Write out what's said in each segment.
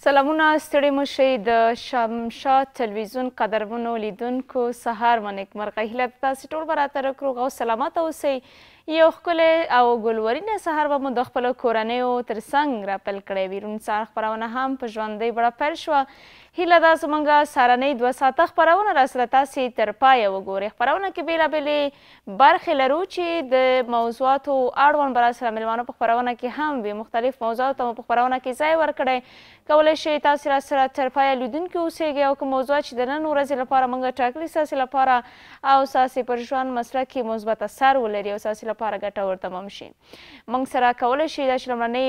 سلامونه ستړي مو شئ د شمشاد تلویزیون قدرمنو لیدونکو سهار مو نیکمرغه هیله ده تاسې ټول به راته روغ او سلامته اوسئ. یو ښکلی او ګلورینه سهار به مو د خپلو کورنیو تر څنګ راپیل کړی وي. روڼ سهار خپرونه هم په ژوندۍ بڼه پیل شوه. هیله ده زموږ سهارنۍ 2 ساعته خپرونه راسره تاسې تر پایه وګورئ. خپرونه کې بېلابېلې برخې لرو چې د موضوعاتو اړوند به راسره مېلمانه په خپرونه کې هم وي. مختلف موضوعاتو ته مو په خپرونه کې ځای ورکړی. کولی شئ تاسې راسره تر پایه لیدونکي اوسیږئ او که موضوعات چې د نن ورځې لپاره موږ ټاکلي ستاسې لپاره او ستاسې پر ژوند مسله کې مثبت اثر ولري او ستاسې لپاره ګټور تمام شي. موږ سره کولی شئ دا چې لومړنۍ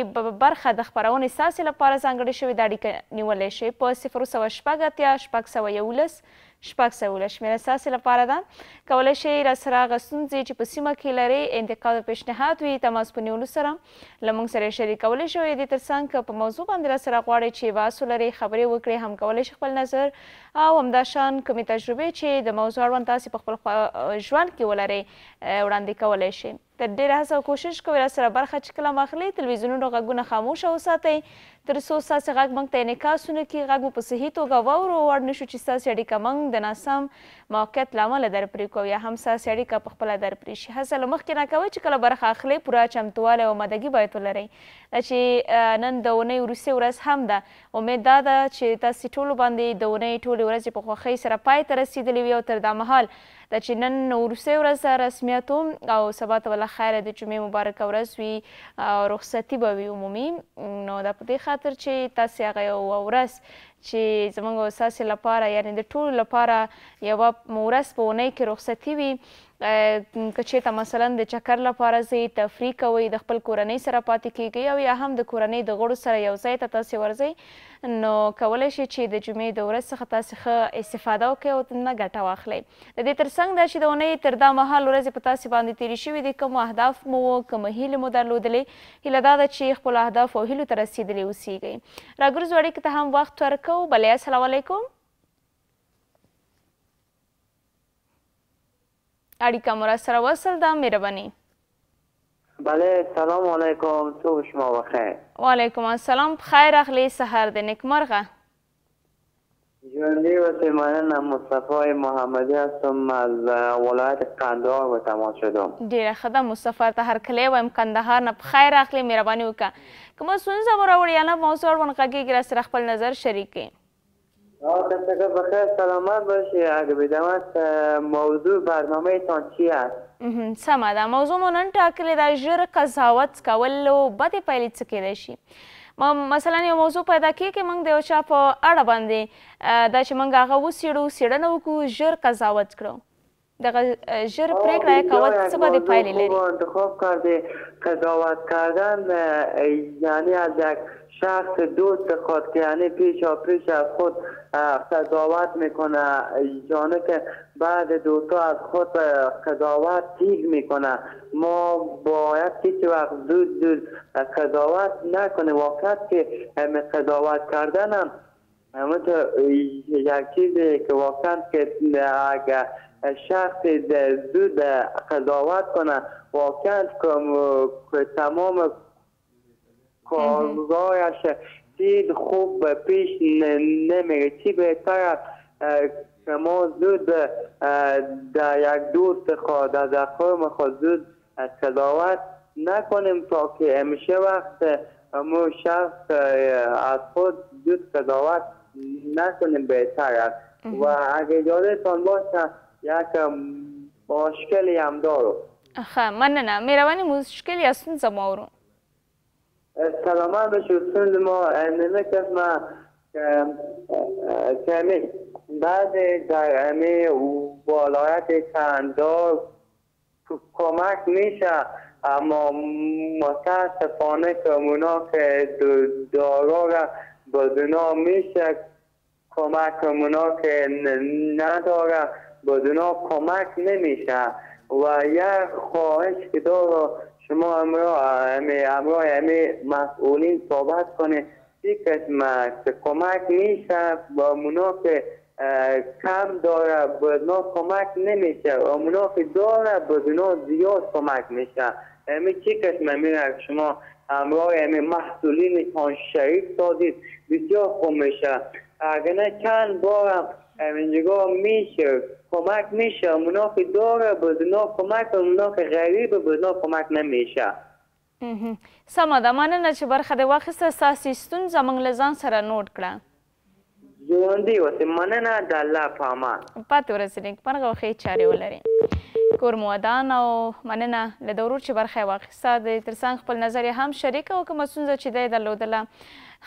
برخه د خپرونې ستاسې لپاره ځانګړې شوې ده اړیکه نیولی شئ په 010 611 611 شمېره ستاسې لپاره ده. کولی شئ راسره هغه ستونزې چې په سیمه کې لرئ انتقاد او پیشنهاد وي تماس په نیولو سره له موږ سره یې شریکولی شئ. دې تر څنګ که په موضوع باندې راسره غواړئ چې بحث ولرئ خبرې وکړئ هم کولی شئ خپل نظر او همداشان کومې تجربې چې د موضوع اړوند تاسې په خپل ژوند کې ولرئ وړاندې کولی شئ. تر ډېره هڅه او کوشش کوئ راسره برخه چې کله اخلئ تلویزیونونو غږونه خاموشه وساتئ تر څو ستاسې غږ موږ ته انعکاس ونه کړي، غږ مو په صحي توګه واورو او اړ نه شو چې ستاسې اړیکه موږ د ناسم موقعیت له امله درپرې کړو یا هم ستاسې اړیکه په خپله درپرې شي. هڅه له مخکې نه کوئ چې کله برخه اخلئ پوره چمتووالی او آمادګي باید ولرئ. دا چې نن د اونۍ وروستۍ ورځ هم ده، امید دا ده چې تاسې ټولو باندې د اونۍ ټولې ورځې په خوښۍ سره پای ته رسېدلې وي او تر دا مهال دا چې نن وروستۍ ورځ ده رسمیاتو او سبا ته به خیره د جمعې مبارکه ورځ وي او رخصتي به وي عمومي. نو دا په دې خاطر چې تاسې هغه یوه ورځ چې زموږ او ستاسې لپاره یعنې د ټولو لپاره یوه ورځ په اونۍ کې رخصتي وي، که چېرته مثلا د چکر لپاره ځئ، تفریح کوئ، د خپل کورنۍ سره پاتې کیږئ او یا هم د کورنۍ د غړو سره یو ځای ته تاسې ورځئ، نو کولی شئ چې د جمعې د ورځ څخه تاسې ښه استفاده وکړئ او نه ګټه واخلئ. د دې تر څنګ دا چې د اونۍ تر دا مهال ورځې په تاسې باندې تېرې شوي دي، کوم اهداف مو و، کومه هیلې مو درلودلې، هیله دا ده چې خپلو اهدافو او هیلو ته رسېدلي اوسیږئ. راګرځو اړیکې ته هم وخت ورکوو. بلې السلام علیکم. اړیکه مو راسره وصل ده، مهرباني. بله سلام علیکم، صبح شما بخیر. وعلیکم السلام، بخیر اخلی سحر ده نیکمرغه. ژوندی و مننه. مصطفی محمدی هستم از ولایت قندهار به تماس شدم. ډیره ښه ده مصطفی ته هرکلی وایم قندهار نه بخیر اخلی، مهرباني وکړه. کومه ستونزه مو راوړې یا نه موضوع اړوند غږیږي راسره خپل نظر شریک کړئ. دستگاه بخیر سلامت باشی. اگه بدمت موضوع برنامه تان چی است؟ سمه ده، موضوع مو نن ټاکلې ده ژر قضاوت کول او بدې پایلې څه کیدای شي. مثلا یو موضوع پیدا کیږي موږ د یو چا په اړه باندې دا چې موږ هغه وڅېړو، څېړنه وکړو، ژر قضاوت کړو، دغه ژر پرېکړه کول څه بدې پایلې لري؟ انتخاب کرده قضاوت کردن یعنی از یک شخص دوست خود که یعنی پیش از خود قضاوت میکنه، یعنی که بعد دوتا از خود قضاوت تیز میکنه. ما باید هیچ وقت زود قضاوت نکنه. واقعا که قضاوت کردن هم یک چیزی که واقعا که اگر شخص زود قضاوت کنه واقعا که تمام کارهایش چیز خوب پیش نمیره. چی بهتر که ما زود در یک دوست خود در قوم خود زود قضاوت نکنیم تا که همیشه وقت ما شخص از خود زود قضاوت نکنیم بهتر است. و اگه اجازه تان باشه یک مشکلی هم دارم. مننه، مهرباني مشکلی از ستونزه مو اورو. سلامت باشید. ستونزه ما نمیکس ما کمی بعد در امی ولایت قندهار کمک میشه، اما متاسفانه که اونا که دارا را بدونا میشه کمک، اونا که نداره بدونا کمک نمیشه. و یک خواهش که دارم شما امراه مسئولین صحبت کنه یک قسمت کمک میشه با اونا که کم داره بدونا کمک نمیشه، اونا که داره بدونا زیاد کمک میشه. چی قسمت میره شما همراه محصولینتان شریک سازید بسیار خوب میشه. اگر نه چند بار اینجا میشه کمک میشه، اونا که داره بدنا کمک، اونا که غریب بدنا کمک نمیشه. سمه ده، مننه چې برخه دې واخیسته. ستاسې ستونزه موږ له ځان سره نوټ کړه. ژوندي اوسئ. مننه، د الله په امان. پاتې ورځې نیکمرغه او ښې چارې ولرئ. کور مو ودان او مننه له ده ورور چې برخه یې واخیسته. د ترڅنګ خپل نظر یې هم شریک او کومه ستونزه چې ده یې درلودله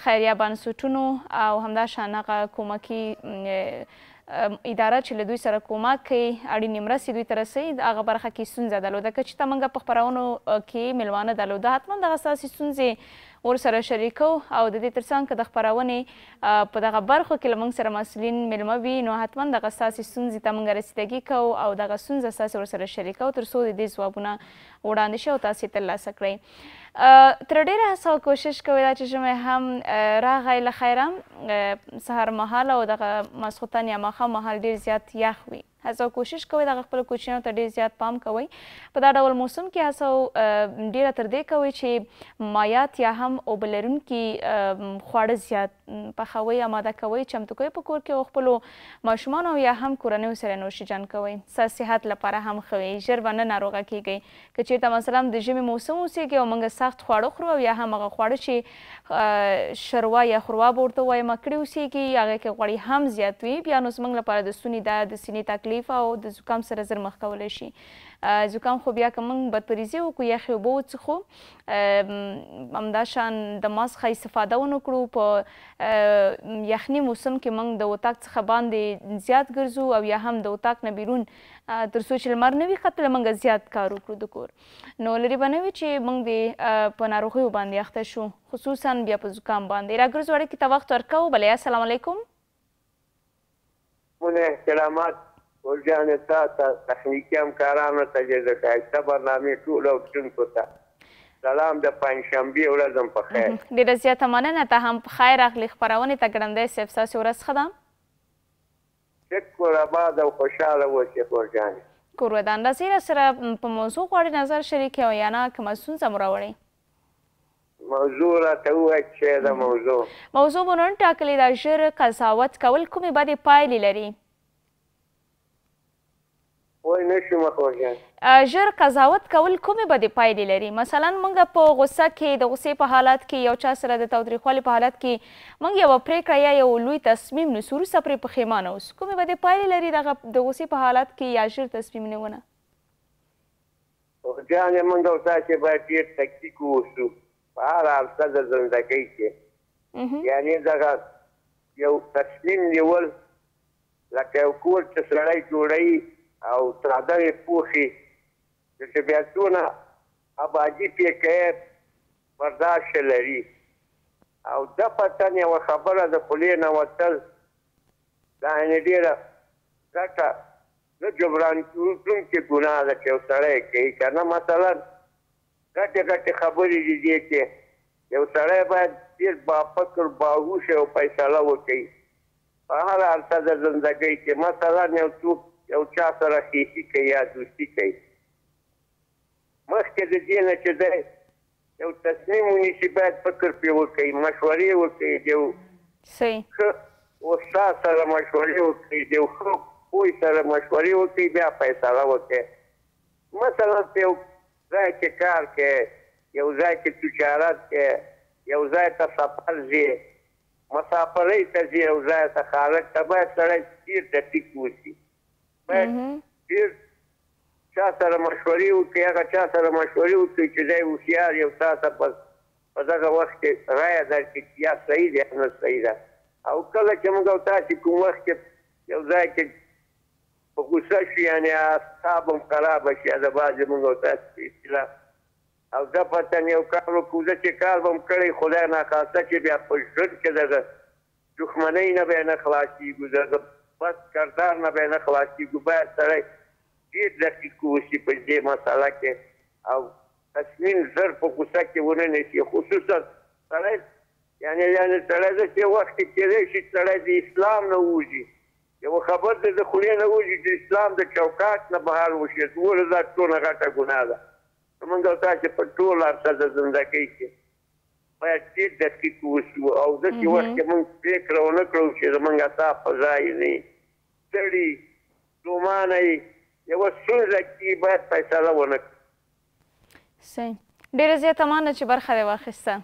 خیریه بنسټونو او همداشان هغه کومکي اداره چې له دوی سره کومک کوي اړینې مرستې دوی ته رسوي هغه برخه کې ستونزه درلوده. که چېرته موږ په خپرونو کې میلمانه درلوده حتما دغه ستاسې ستونزې ورسره شریکو او د دې ترڅنګ که د خپرونې په دغه برخو کې له موږ سره مسؤلین میلمه وي نو حتما دغه ستاسې ستونزې ته موږ رسیدګي کوو او دغه ستونزه ستاسې ورسره شریکو تر څو د دې ځوابونه وړاندې شي او تاسې ترلاسه کړئ. تر ډېره هڅه او کوشش کوئ دا چې ژمی هم راغی له خیره سهار مهال او دغه ماسخوتن یا ماښام مهال ډېر زیات یخ وي. هڅه او کوشش کوئ دغه خپلو کوچنیانو ته ډېر زیات پام کوئ. په دا ډول موسم کې هڅه ډېره تر دې کوئ چې مایعات یا هم اوبه لرونکي خواړه زیات پخوئ، اماده کوئ، چمتو کوئ په کور کې او خپلو ماشومانو او یا هم کورنیو سره نوشیجان کوئ. ستاسو صحت لپاره هم ښه وي، ژر به نه ناروغه کیږئ. که چېرته مثلا د ژمي موسم اوسیږي او موږ سخت خواړه خورو او یا هم هغه خواړه چې شوروا یا خوروا به ورته وایي مکړې اوسیږي هغې کې غوړي هم زیات وي، بیا نو زموږ لپاره د ستوني د سینې تکلیف او د زکام سره زر مخ کولی شي. زکام خو بیا که موږ بدپریزي وکړو یخې اوبه وڅښو همداشان د ماسک څخه استفاده ونه کړو په یخني موسم کې موږ د اتاق څخه باندې زیات ګرځو او یا هم د اتاق نه بیرون تر څو چې لمر نه وي ختلی موږ زیات کار وکړو د کور نو لرې به نه وي چې موږ د په ناروغیو باندې اخته شو خصوصا بیا په زکام باندې راګرځو اړیکې ته وخت ورکوو بلې السلام علیکم مون احترامات ګل جانې تا ته تخنیکي همکارانو ته چې د ښایسته برنامې ټولو اورېدونکو ته سلام د پنجشنبې ورځ هم په خیر ډېره زیاته مننه ته هم په خیر راغلې خپرونې ته ګړندی صاحب ستاسې ورځ ښه ده شکر آباد او خوشحاله اوسې ګل جانې کور ودان راځئ راسره په موضوع غواړئ نظر شریک او یا نه کومه ستونزه مو راوړئ موضوع راته ووایه چې د موضوع مو نن ټاکلې ده ژر قضاوت کول کومې بدې پایلې لري وای نشم خوږیان ژر قضاوت کول کومې بدې پایلې لري مثلا موږ په غصه کې د غصې په حالت کې یو چا سره د تاوتریخوالي په حالت کې موږ یوه پریکړه یا یو لوی تصمیم نیسو وروسته پرې پښیمانه اوسو کومې بدې پایلې لري دغه د غصې په حالت کې یا ژر تصمیم نیونه خوږیانې موږ او تاسې باید ډېر تکتیک واوسو په هر حالته د زندګۍ کې یعنې دغه یو تصمیم نیول لکه یو کور چې سړی جوړوي او څادرې پوښي چې بیا څونه ابادي پرې کوي برداشت لري او ده پتن یوه خبره د خولې نه وتل دا یعنې ډېره ګټه نه جبران کېدونکې ګناه ده چې یو سړی کوي که نه مثلا ګټې ګټې خبرې دي دې کې یو سړی باید ډېر بافکر باهوشه او فیصله وکړي په هر حالته د زندګۍ کې مثلا یو څوک یو چا سره خیسي کوي یا دوستي کوي مخکې د دې نه چې دی یو تصمیم ونیسي باید فکر پرې وکړي مشورې وکړي د یو ښه استاد سره مشورې وکړي د یو ښه پوه سره مشورې وکړي بیا فیصله وکړي مثلا په یو ځای کې کار کوي یو ځای کې تجارت کوي یو ځای ته سفر ځي مسافرۍ ته ځي یو ځای ته خارج ته باید سړی ډېر دقیق واوسي باید ډېر چا سره مشورې وکړي هغه چا سره مشورې وکړي چې دی هوښیار یو تا ته په دغه وخت کې رایه درکړي چې یا صحیح دی یا نه صحیح ده او کله چې موږ او تاسې کوم وخت کې یو ځای کې په غوسه شو یعنې اعصاب هم خرابه شي د بعضې موږ او تاسې په اصطلاح او ده پتن یو کار وکړو زه چې کار به م کړی خدای ناخواسته چې بیا په ژوند کې دغه دښمنۍ نه به یې نه خلاصېږو دغه بد کردار نه به یې نه خلاصېږو باید سړی ډېر دقیق واوسي په دې مسله کې او تصمیم زر په غوسه کې ونه نیسي خصوصا سړی یعنې سړی داسې وخت کې کېدی شي سړی د اسلام نه ووځي یوه خبر د خولې نه ووځي د اسلام د چوکاټ نه بهر وشي ټوله دا څونه غټه ګناه ده موږ او تاسې په ټول عرصه د زندګۍ کې باید ډېر دقیق اوسو او داسې وخت کې موږ پرېکړه ونه کړو چې زموږ اعصاب په ځای نه وي ستړي ستومانه وي یوه ستونزه کې باید فیصله ونه کړو صحیح ډېره زیاته مننه چې برخه دې واخیسته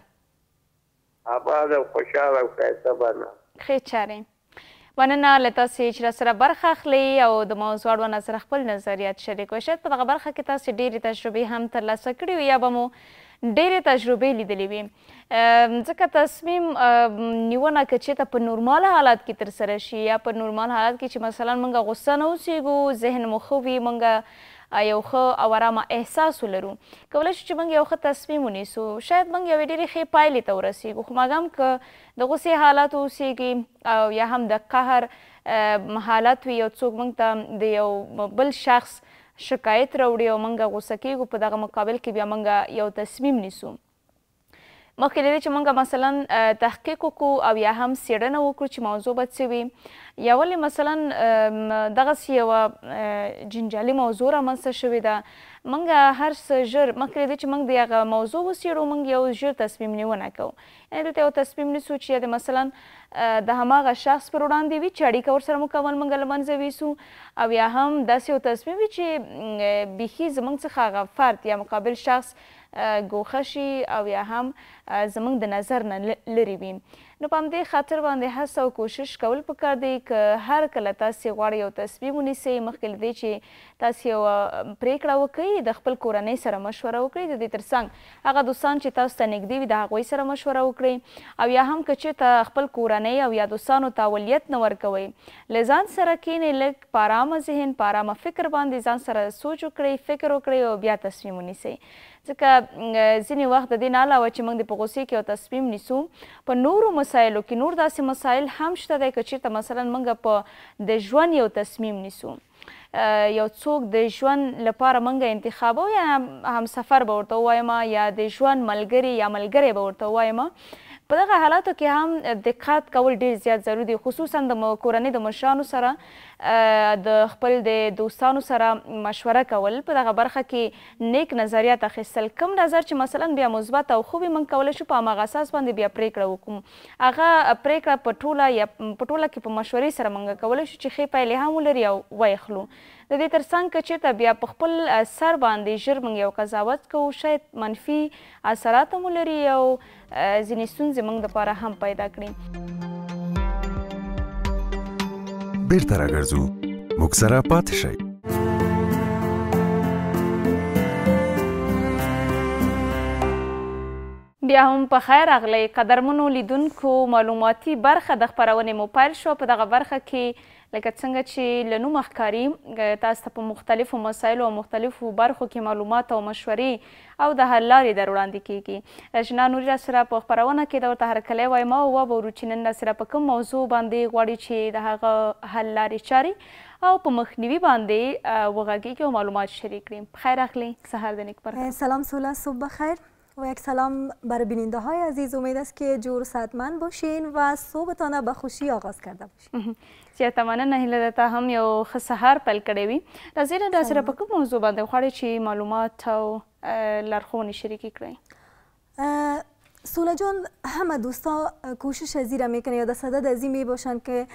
آباد او خوشحاله او ښایسته بڼه ښې چارې مننه له تاسې چې راسره برخه اخلئ او د موضوع اړوند سره خپل نظریات شریک وئ شاید په دغه برخه کې تاسې ډېرې تجربې هم ترلاسه کړي وي یا به مو ډېرې تجربې لیدلې وي ځکه تصمیم نیونه که چېرته په نورمال حالات کې ترسره شي یا په نورمال حالات کې چې مثلا موږ غصه نه اوسېږو ذهن مو ښه وي موږ یو ښه او ارامه احساس ولرو کولی شو چې موږ یو ښه تصمیم ونیسو شاید موږ یوې ډېرې ښې پایلې ته ورسېږو خو مګم که د غصې حالات اوسېږي او یا هم د قهر حالات وي یو څوک موږ ته د یو بل شخص شکایت راوړي او موږ غوسه کېږو په دغه مقابل کې بیا موږ یو تصمیم نیسو مخکې له دې چې موږ مثلا تحقیق وکړو او یا هم څېړنه وکړو چې موضوع به څه وي یا ولې مثلا دغسې یوه جنجالي موضوع رامنځته شوې ده موږ هر څه ژر مخکې له دې چې موږ د هغه موضوع وڅېړو موږ یو ژر تصمیم نیونه کوو یعنې دلته یو تصمیم نیسو چې یا د مثلا د هماغه شخص پر وړاندې وي چې اړیکه ورسره مکمل موږ له منځه ویسو او یا هم داسې یو تصمیم وي چې بیخي زموږ څخه هغه فرد یا مقابل شخص ګوښه شي او یا هم زموږ د نظر نه لرې وي نو په همدې خاطر باندې هڅه او کوشش کول پکار دی که هر کله تاسې غواړئ یو تصمیم ونیسئ مخکې له دې چې تاسې یوه پرېکړه وکړئ د خپل کورنۍ سره مشوره وکړئ د دې تر څنګ هغه دوستان چې تاسو ته نږدې وي د هغوی سره مشوره وکړئ او یا هم که چېرته خپل کورنۍ او یا دوستانو ته اولیت نه ورکوئ له ځان سره کښېنئ لږ په ارامه ذهن په ارامه فکر باندې ځان سره سوچ وکړئ فکر وکړئ او بیا تصمیم ونیسئ ځکه ځینې وخت د دې نه علاوه چې موږ د په غوسې کې یو تصمیم نیسو په نورو مسایلو کې نور داسې مسایل هم شته دی که چېرته مثلا موږ په د ژوند یو تصمیم نیسو یو څوک د ژوند لپاره موږ انتخابو یا همسفر به ورته ووایم یا د ژوند ملګري یا ملګری به ورته ووایم په دغه حالاتو کې هم دقت کول ډېر زیات ضروري دی خصوصا د کورنۍ د مشرانو سره د خپل د دوستانو سره مشوره کول په دغه برخه کې نیک نظریات اخیستل کوم نظر چې مثلا بیا مثبت او ښه وي موږ کولی شو په هماغه اساس باندې بیا پرېکړه وکړو هغه پرېکړه په ټوله کې په مشورې سره موږ کولی شو چې ښې پایلې هم ولري او ویخلو د دې تر څنګ که چېرته بیا په خپل سر باندې ژر موږ یو قضاوت کوو شاید منفي اثرات هم ولري او ځینې ستونزې موږ دپاره هم پیدا کړي بیرته راګرځو موږ سره پاتې شئ بیا هم په خیر راغلی قدرمنو لیدونکو معلوماتي برخه د خپرونې مو پیل شوه په دغه برخه کې لکه څنګه چې له نومه ښکاري تاسو ته په مختلفو مسایلو او مختلفو برخو کې معلومات او مشورې او د حل لارې در وړاندې کیږي رژنا نوري راسره په خپرونه کې د ورته هرکلی وایم او وبورو چې نن راسره په کوم موضوع باندې غواړي چې د هغه حل لارې چارې او په مخنیوي باندې وغږیږي او معلومات شریک کړي خیر اخلی سحر د نیک برکت سلام سولا صبح بخیر و یک سلام بر بیننده های عزیز امید است که جور صحتمند باشین و صبحتان به خوشی آغاز کرده باشین زیاته مننه هیله ده هم یو ښه سهار پیل کړی وي راځئ نن راسره په کوم موضوع باندې غواړئ چې معلومات او لارښوونې شریکې کړئ سولا جان همه دوستا کوشش از این میکنه یا در صدد از این میباشن که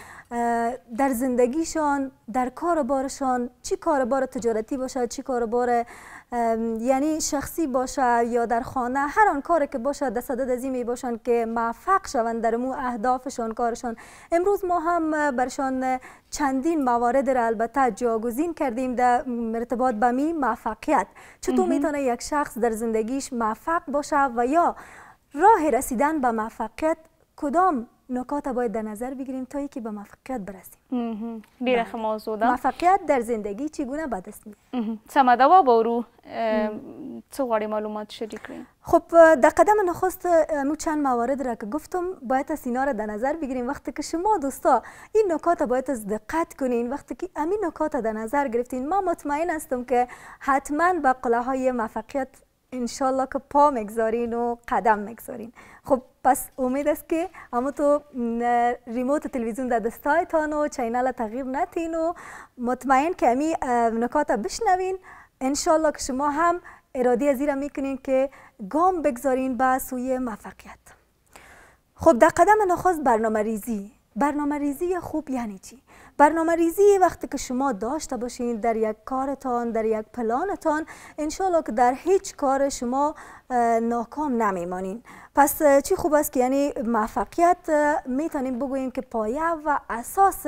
در زندگیشان در کار بارشان چی کار بار تجارتی باشه چی کار بار یعنی شخصی باشه یا در خانه هر آن کاری که باشه در صدد از این میباشن که موفق شوند در مو اهدافشان کارشان امروز ما هم برشان چندین موارد را البته جاگزین کردیم در ارتباط به می موفقیت چطور میتونه یک شخص در زندگیش موفق باشه و یا راه رسیدن به موفقیت کدام نکات باید در نظر بگیریم تا اینکه به موفقیت برسیم ډیره ښه موضوع ده موفقیت در زندگی چگونه به دست میاد سمه ده وبورو څه غواړې معلومات شریک کړئ خب در قدم نخست مو چند موارد را که گفتم باید از اینا را در نظر بگیریم وقتی که شما دوستا این نکات باید از دقت کنین وقتی که همین نکات در نظر گرفتین ما مطمئن هستم که حتما به قله‌های موفقیت انشالله که پا مگذارین و قدم مگذارین خب پس امید است که اما تو ریموت تلویزیون در دستایتان و چینل تغییر نتین و مطمئن که امی نکات بشنوین انشالله که شما هم اراده از این میکنین که گام بگذارین به سوی موفقیت. خب در قدم نخست برنامه ریزی خوب یعنی چی؟ برنامه ریزی وقتی که شما داشته باشین در یک کارتان، در یک پلانتان، انشالله که در هیچ کار شما ناکام نمیمانین. پس چی خوب است که یعنی موفقیت میتونیم بگوییم که پایه و اساس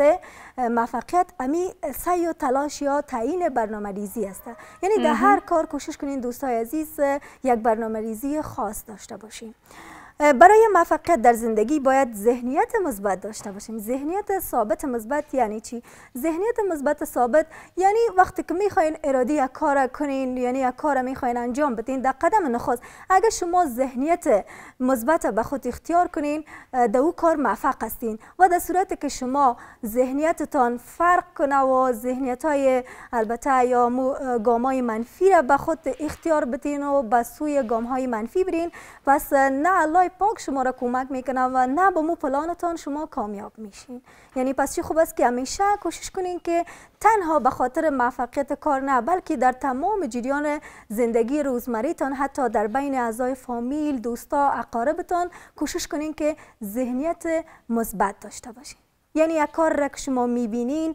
موفقیت امی سعی و تلاش یا تعیین برنامه ریزی است. یعنی در هر کار کوشش کنین دوستای عزیز یک برنامه ریزی خاص داشته باشین. برای موفقیت در زندگی باید ذهنیت مثبت داشته باشیم. ذهنیت ثابت مثبت یعنی چی؟ ذهنیت مثبت ثابت یعنی وقتی که میخواین اراده یک کار کنین، یعنی یک کار میخواین انجام بدین، در قدم نخست اگر شما ذهنیت مثبت به خود اختیار کنین در او کار موفق هستین. و در صورتی که شما ذهنیتتان فرق کنه و ذهنیت های البته یا گام های منفی را به خود اختیار بدین و به سوی گام های منفی برین، پس نه الله پاک شما را کمک میکنه و نه با مو پلانتان شما کامیاب میشین. یعنی پس چی خوب است که همیشه کوشش کنین که تنها به خاطر موفقیت کار نه، بلکه در تمام جریان زندگی روزمریتان، حتی در بین اعضای فامیل، دوستا، اقاربتان کوشش کنین که ذهنیت مثبت داشته باشین. یعنی یک کار را که شما میبینین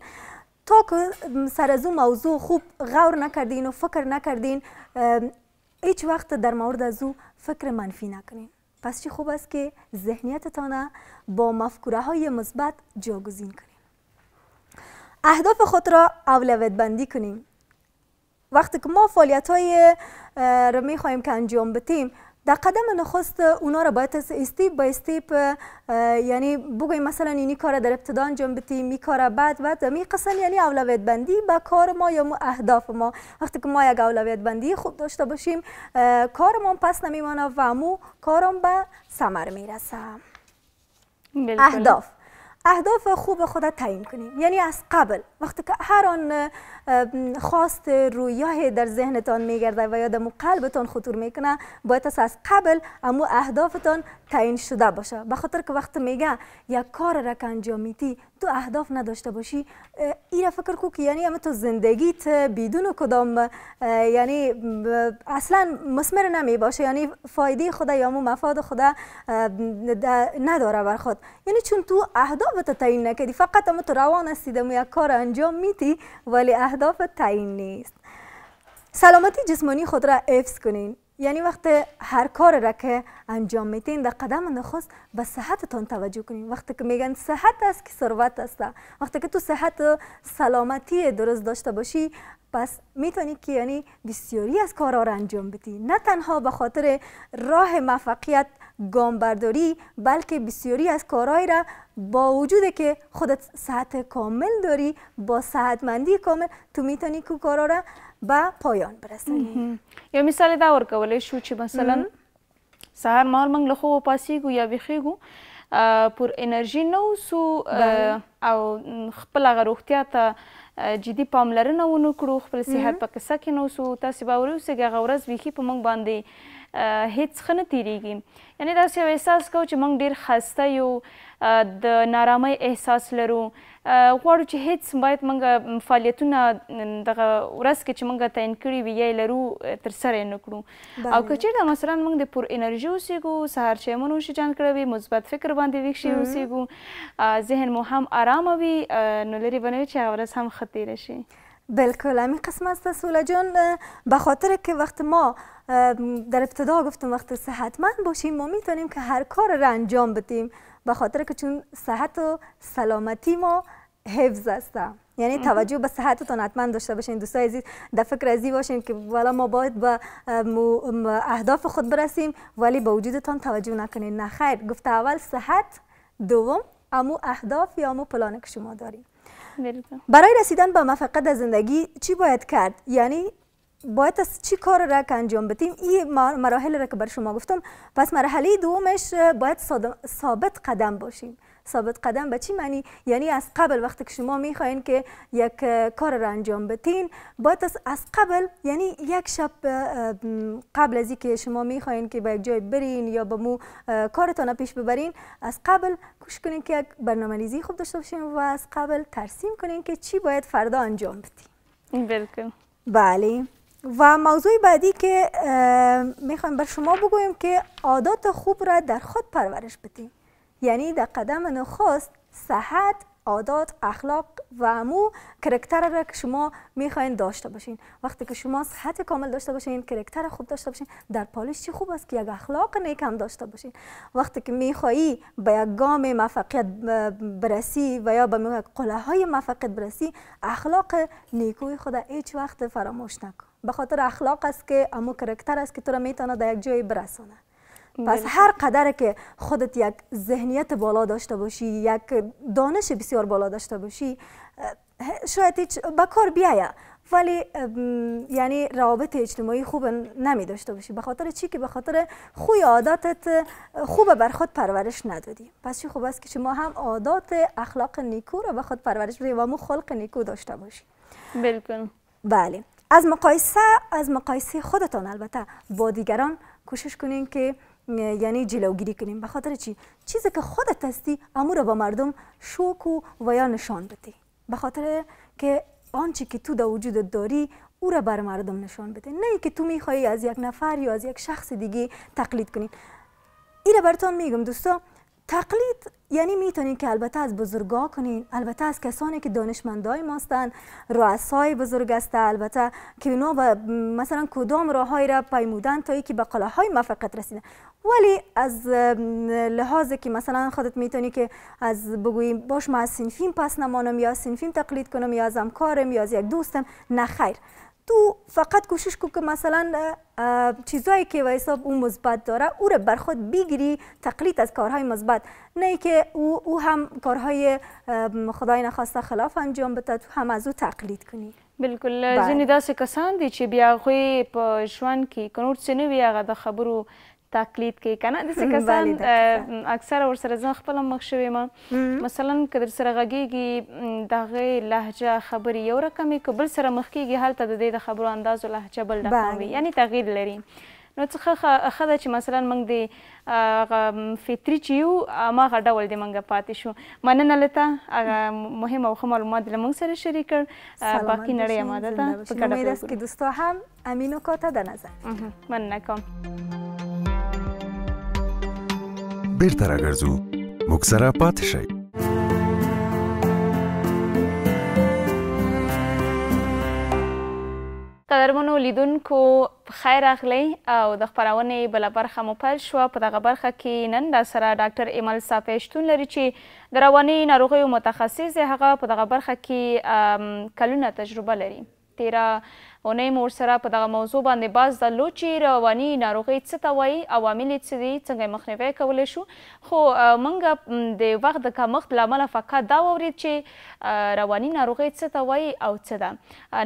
تا که سر از اون موضوع خوب غور نکردین و فکر نکردین، هیچ وقت در مورد از او فکر منفی نکنین. پس چی خوب است که ذهنیتتان با مفکوره های مثبت جاگزین کنین. اهداف خود را اولویت بندی کنیم. وقتی که ما فعالیت های را میخواهیم که انجام بدیم، در قدم نخست اونا را باید استیپ با استیپ، یعنی بگویم مثلا اینی کار در ابتدا انجام بدیم، می کار بعد می قسم، یعنی اولویت بندی با کار ما یا اهداف ما. وقتی که ما یک اولویت بندی خوب داشته باشیم، کارمون پس نمیمانه و امو کارم به ثمر میرسه. اهداف خوب خود تعیین کنیم. یعنی از قبل وقتی که هر آن خواست رویاه در ذهنتان میگرده و یا در قلبتان خطور میکنه، باید از قبل امو اهدافتان تعیین شده باشه. به خاطر که وقتی میگه یک کار را که انجام میدی تو اهداف نداشته باشی، این فکر کو که یعنی تو زندگیت بدون کدام یعنی اصلا مثمر نمی باشه، یعنی فایده خدا یا مفاد خدا نداره بر خود. یعنی چون تو اهدافت تعیین نکردی، فقط تو روان هستی دم یک کار انجام میدی ولی اهداف تعیین نیست. سلامتی جسمانی خود را حفظ کنین. یعنی وقتی هر کار را که انجام میتین در قدم نخست به صحتتان توجه کنین. وقتی که میگن صحت است که ثروت است، وقتی که تو صحت و سلامتی درست داشته باشی، پس میتونی که یعنی بسیاری از کارها را انجام بدی. نه تنها به خاطر راه موفقیت گام برداری، بلکه بسیاری از کارهای را با وجود که خودت صحت کامل داری، با صحتمندی کامل تو میتونی که کارها را به پایان برسانی. یا مثال دا ورکولی شو چې مثلا سهار مهال موږ له خوبه پاڅېږو یا ویښېږو پر انرژي نه اوسو او خپل هغه روغتیا ته جدي پاملرنه ونه کړو، خپل صحت په قصه کې نه اوسو، تاسې باوري اوسئ که هغه ورځ بیخي په موږ باندې هیڅ ښه نه تېرېږي. یعنې داسې یو احساس کوو چې موږ ډېر خسته یو، د نارامۍ احساس لرو، غواړو چې هیڅ باید موږ فعالیتونه دغه ورځ کې چې موږ تعین کړي وي یا یې لرو ترسره یې نه کړو. او که چېرته مثلا موږ د پر انرژي اوسېږو، سهار چای مو نوشجان کړی وي، مثبت فکر باندې ویښ شوي اوسېږو، ذهن مو هم ارامه وي، نو لرې به نه وي چې هغه ورځ هم ښه تېره شي. بالکل همین قسم است سوله جان. به خاطر که وقت ما در ابتدا گفتم وقت صحتمند باشیم ما میتونیم که هر کار را انجام بدیم، به خاطر که چون صحت و سلامتی ما حفظ است. یعنی توجه به صحتتون حتما داشته باشین دوستای عزیز. در فکر ازی باشین که والا ما باید به اهداف خود برسیم ولی به وجودتان توجه نکنین. نه خیر، گفته اول صحت، دوم امو اهداف یا امو پلان که شما داریم. برای رسیدن به موفقیت در زندگی چی باید کرد؟ یعنی باید از چی کار را که انجام بدیم؟ این مراحل را که بر شما گفتم. پس مرحله دومش باید ثابت قدم باشیم. ثابت قدم به چی معنی؟ یعنی از قبل وقتی که شما میخواین که یک کار را انجام بدین، باید از قبل، یعنی یک شب قبل از اینکه شما میخواین که به یک جای برین یا به مو کارتان پیش ببرین، از قبل کوشش کنین که یک برنامه‌ریزی خوب داشته باشین و از قبل ترسیم کنین که چی باید فردا انجام بدین. بالکل. بله. و موضوع بعدی که میخوایم بر شما بگویم که عادات خوب را در خود پرورش بدیم. یعنی در قدم نخست صحت، عادات، اخلاق و امو کرکتر را که شما میخواین داشته باشین. وقتی که شما صحت کامل داشته باشین، کرکتر خوب داشته باشین، در پالش چی خوب است که یک اخلاق نیک هم داشته باشین. وقتی که میخوایی به یک گام موفقیت برسی و یا به قله‌های موفقیت برسی، اخلاق نیکوی خود هیچ وقت فراموش نکن. به خاطر اخلاق است که امو کرکتر است که تو را میتونه در یک جای برسونه. پس هر قدر که خودت یک ذهنیت بالا داشته باشی، یک دانش بسیار بالا داشته باشی، شاید هیچ به کار بیایه، ولی یعنی روابط اجتماعی خوب نمی داشته باشی. به خاطر چی؟ که به خاطر خوی عاداتت خوب بر خود پرورش ندادی. پس چی خوب است که شما هم عادات اخلاق نیکو رو به خود پرورش بدی و مو خلق نیکو داشته باشی. بالکل. بله. از مقایسه خودتان البته با دیگران کوشش کنین که یعنی جلوگیری کنیم. به خاطر چی؟ چیزی که خودت هستی امو رو با مردم شوکو و یا نشان بدی. به خاطر که آنچه که تو در وجودت داری او را بر مردم نشان بده، نه که تو میخوایی از یک نفر یا از یک شخص دیگه تقلید کنی. این را براتون میگم دوستا، تقلید یعنی میتونین که البته از بزرگا کنین، البته از کسانی که دانشمندای ماستن، رؤسای بزرگ است، البته که اونا مثلا کدام راههایی را پیمودن تا اینکه به قله‌های موفقیت رسیدن. ولی از لحاظ که مثلا خودت میتونی که از بگوییم باش ما از صنفیم پس نمانم یا از صنفیم تقلید کنم یا از همکارم یا از یک دوستم، نه خیر. تو فقط کوشش کن که مثلا چیزایی که به حساب اون مثبت داره او را بر خود بگیری، تقلید از کارهای مثبت، نه که او هم کارهای خدای نخواسته خلاف انجام بده تو هم از او تقلید کنی. بالکل. ځینې داسې کسان دي چې بیا هغوی په ژوند کې که نور څه نه وي هغه د خبرو تقلید کوي که نه. داسې کسان اکثره ورسره زه خپله مخ شوې یم. مثلا که در سره غږېږي د هغې لهجه خبرې یو رقم وي، که بل سره مخ کېږي هلته د دې د خبرو انداز و لهجه بل رقم وي، یعنی تغییر لري. نو څه ښه ده چې مثلا موږ د هغه فطري چې یو هماغه ډول د موږ پاتې شو. مننه له تا، هغه مهم او ښه معلومات له موږ سره شریک کړ. باقي نړۍ اماده ده په ګډه امید است که دوستا هم همین نکات در نظر. مننه کوم. بیرته راګرځو، موږ سره پاتې شئ. قدرمنو لیدونکو خیر اخلی او د خپرونې بله برخه مو پیل شوه. په دغه برخه کې نن را سره ډاکټر ایمل صافی شتون لري چې د رواني ناروغیو متخصص دی. هغه په دغه برخه کې کلونه تجربه لري. تیره اونۍ مو ورسره په دغه موضوع باندې باز درلود چې رواني ناروغۍ څه ته وایي، عوامل یې څه دي، څنګه یې مخنیوی کولی شو. خو موږ د وخت د کمښت له امله فقط دا واورید چې رواني ناروغۍ څه ته وایي او څه ده.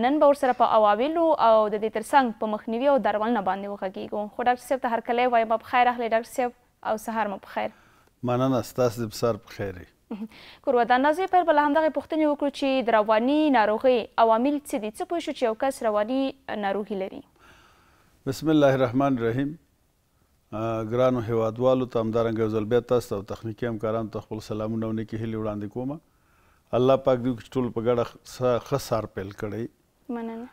نن به ورسره په عواملو او د دې ترڅنګ په مخنیوي او درملنه باندې وغږیږو. خو ډاکټر صاحب ته هرکلی وایم په خیر اخلئ ډاکټر صاحب، او سهار مو په خیر. مننه، ستاسو د سهار په خیر وي. کوربه د اندازې پیل به له همدغې پوښتنې وکړو چې د رواني ناروغۍ عوامل څه دي؟ څه پوه شو چې یو کس رواني ناروغي لري؟ بسم الله الرحمن الرحیم. ګرانو هیوادوالو ته همدارنګه یو ځل بیا تاسو ته او تخنیکي همکارانو ته خپل سلامونه او نیکې هیلې وړاندې کوم. الله پاک دې وکړي چې ټول په ګډه ښه سهار پیل کړی. مننه.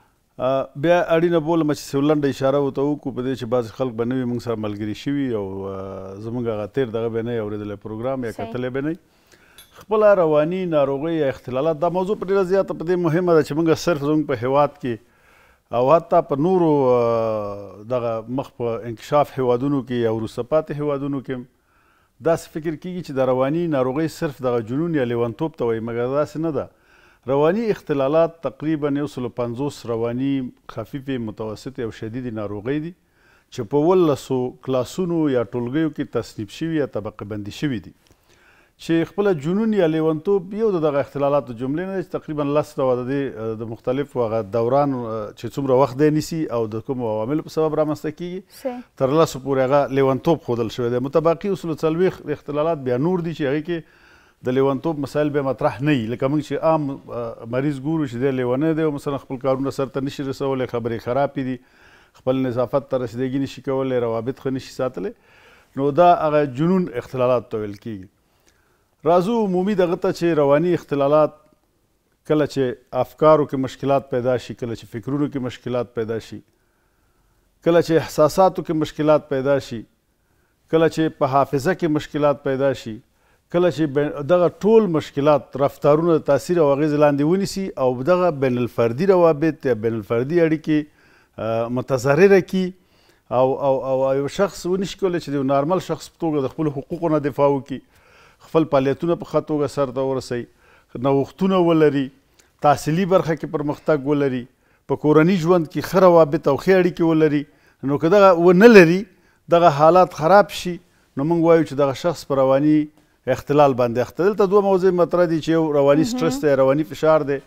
بیا اړینه بولم چې لنډه اشاره ورته وکړو په دې چې بعضې خلک به نه وي موږ سره ملګري شوي او زموږ هغه تېر دغه به نه وي اورېدلی پروګرام یا کتلی به نه وي. خپله رواني ناروغۍ یا اختلالات دا موضوع په ډېره زیاته په دې مهمه ده چې موږ صرف زموږ په هیواد کې او حتی په نورو دغه مخ په انکشاف هیوادونو کې یا وروسته پاتې هیوادونو کې داسې فکر کېږي چې د رواني ناروغۍ صرف دغه جنون یا لیونتوب ته وایي، مګر داسې نه ده. رواني اختلالات تقریبا 150 رواني خفیفې، متوسطې او شدیدې ناروغۍ دي چې په 1100 کلاسونو یا ټولګیو کې تصنیف شوي یا طبقه بندي شوي دي. چې خپله جنون یا لیونتوب یو د دغه اختلالاتو جملې نه دی چې تقریبا 10 ډوله د دې د مختلفو هغه دوران چې څومره وخت دی نیسي او د کومو عواملو په سبب رامنځته کېږي تر 10 پورې هغه لیونتوب ښودل شوی دی. متباقي اصول 40 اختلالات بیا نور دي چې هغې کې د لیونتوب مسایل بیا مطرح نه وي. لکه موږ چې عام مریض ګورو چې دی لیونی دی او مثلا خپل کارونه سرته نشي رسولی، خبرې خرابې دي، خپل نظافت ته رسیدګي نشي کولی، روابط ښه نشي ساتلی، نو دا هغه جنون اختلالات ته ویل کېږي. راځو عمومي دغه ته چې رواني اختلالات کله چې افکارو کې مشکلات پیدا شي، کله چې فکرونو کې مشکلات پیدا شي، کله چې احساساتو کې مشکلات پیدا شي، کله چې په حافظه کې مشکلات پیدا شي، کله چې دغه ټول مشکلات رفتارونه د تاثیر او اغېزې لاندې ونیسي او دغه بین الفردي روابط یا بین الفردي اړیکې متضرره کي او یو شخص ونشي کولی چې د یو نارمل شخص په توګه د خپلو حقوقو نه دفاع وکړي، خپل فعالیتونه په ښه توګه سرته ورسوي، نوښتونه ولري، تحصیلي برخه کې پرمختګ ولري، په کورني ژوند کې ښه روابط او ښې اړیکې ولري. نو که دغه ونه لري، دغه حالات خراب شي، نو موږ وایو چې دغه شخص په رواني اختلال باندې اخته. دلته دوه موضوع مطرح دي چې یو رواني سټرس دی، رواني فشار دی.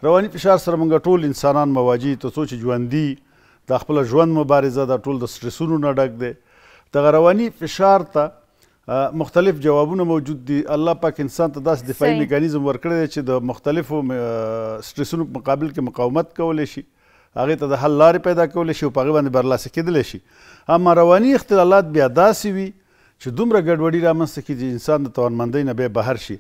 رواني فشار سره موږ ټول انسانان مواجه تر څو چې ژوندي د خپل ژوند مبارزه دا ټول د سټرسونو نه ډک دی. دغه رواني فشار ته مختلف جوابونه موجود دي. الله پاک انسان ته داسې دفاعي میکانیزم ورکړی دی چې د مختلفو سټرسونو په مقابل کې مقاومت کولی شي، هغې ته د حل لارې پیدا کولی شي او په هغې باندې برلاسه کېدلی شي. اما رواني اختلالات بیا داسې وي چې دومره ګډوډي رامنځته کړي چې انسان د توانمندۍ نه بیا بهر شي.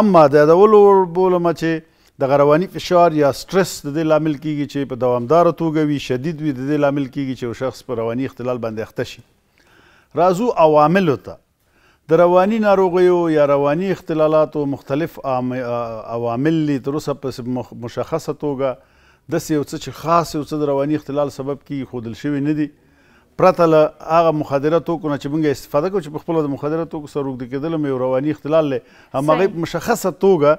اما د یادولو بولمه چې دغه رواني فشار یا سټرس د دې لامل کېږي چې په دوامداره توګه وي، شدید وي، د دې لامل کېږي چې یو شخص په رواني اختلال باندې اخته شي. راځو عواملو ته. د رواني ناروغیو یا رواني اختلالاتو مختلف عوامل دي. تر اوسه په مشخصه توګه داسې یو څه چې خاص یو څه د رواني اختلال سبب کېږي ښودل شوي نه دي، پرته له هغه مخدره توکو نه چې موږ استفاده کوو چې په خپله د مخدره توکو سره روږدي کېدل هم یو رواني اختلال دی. هم هغې په مشخصه توګه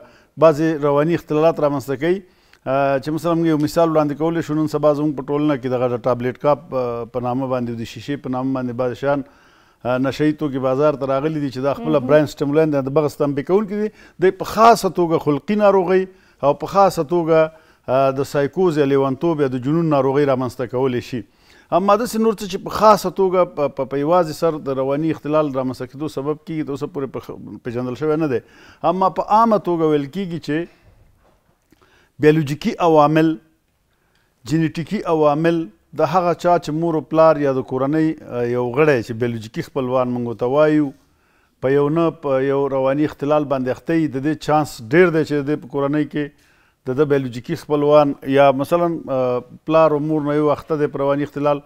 بعضې رواني اختلالات رامنځته کوي چې مثلا موږ یو مثال وړاندې کولی شو. نن سبا زموږ په ټولنه کې دغه ټابلیټ کاپ په نامه باندې د شیشې په نامه باندې بعضې شیان نشهیي توکي بازار ته راغلي دي چې دا خپله براین سټیمولین دی، د بغه ستمبې کوونکي دي. دوی په خاصه توګه خلقي ناروغۍ او په خاصه توګه د سایکوز یا لیونتوب یا د جنون ناروغۍ رامنځته کولی شي. اما داسې نور څه چې په خاصه توګه په یوازې سر د رواني اختلال رامنځته کېدو سبب کېږي، تر اوسه پورې پېژندل شوی نه دی. اما په عامه توګه ویل کېږي چې بیولوژیکي عوامل، جینیټیکي عوامل، د هغه چا چې مور او پلار یا د کورنۍ یو غړی چې بیولوژیکي خپلوان موږ ورته وایو په یو نه په یو رواني اختلال باندې اخته وي، د دې چانس ډېر دی چې د دې په کورنۍ کې د ده بیولوژیکي خپلوان یا مثلا پلار او مور نه یو اخته دی په رواني اختلال،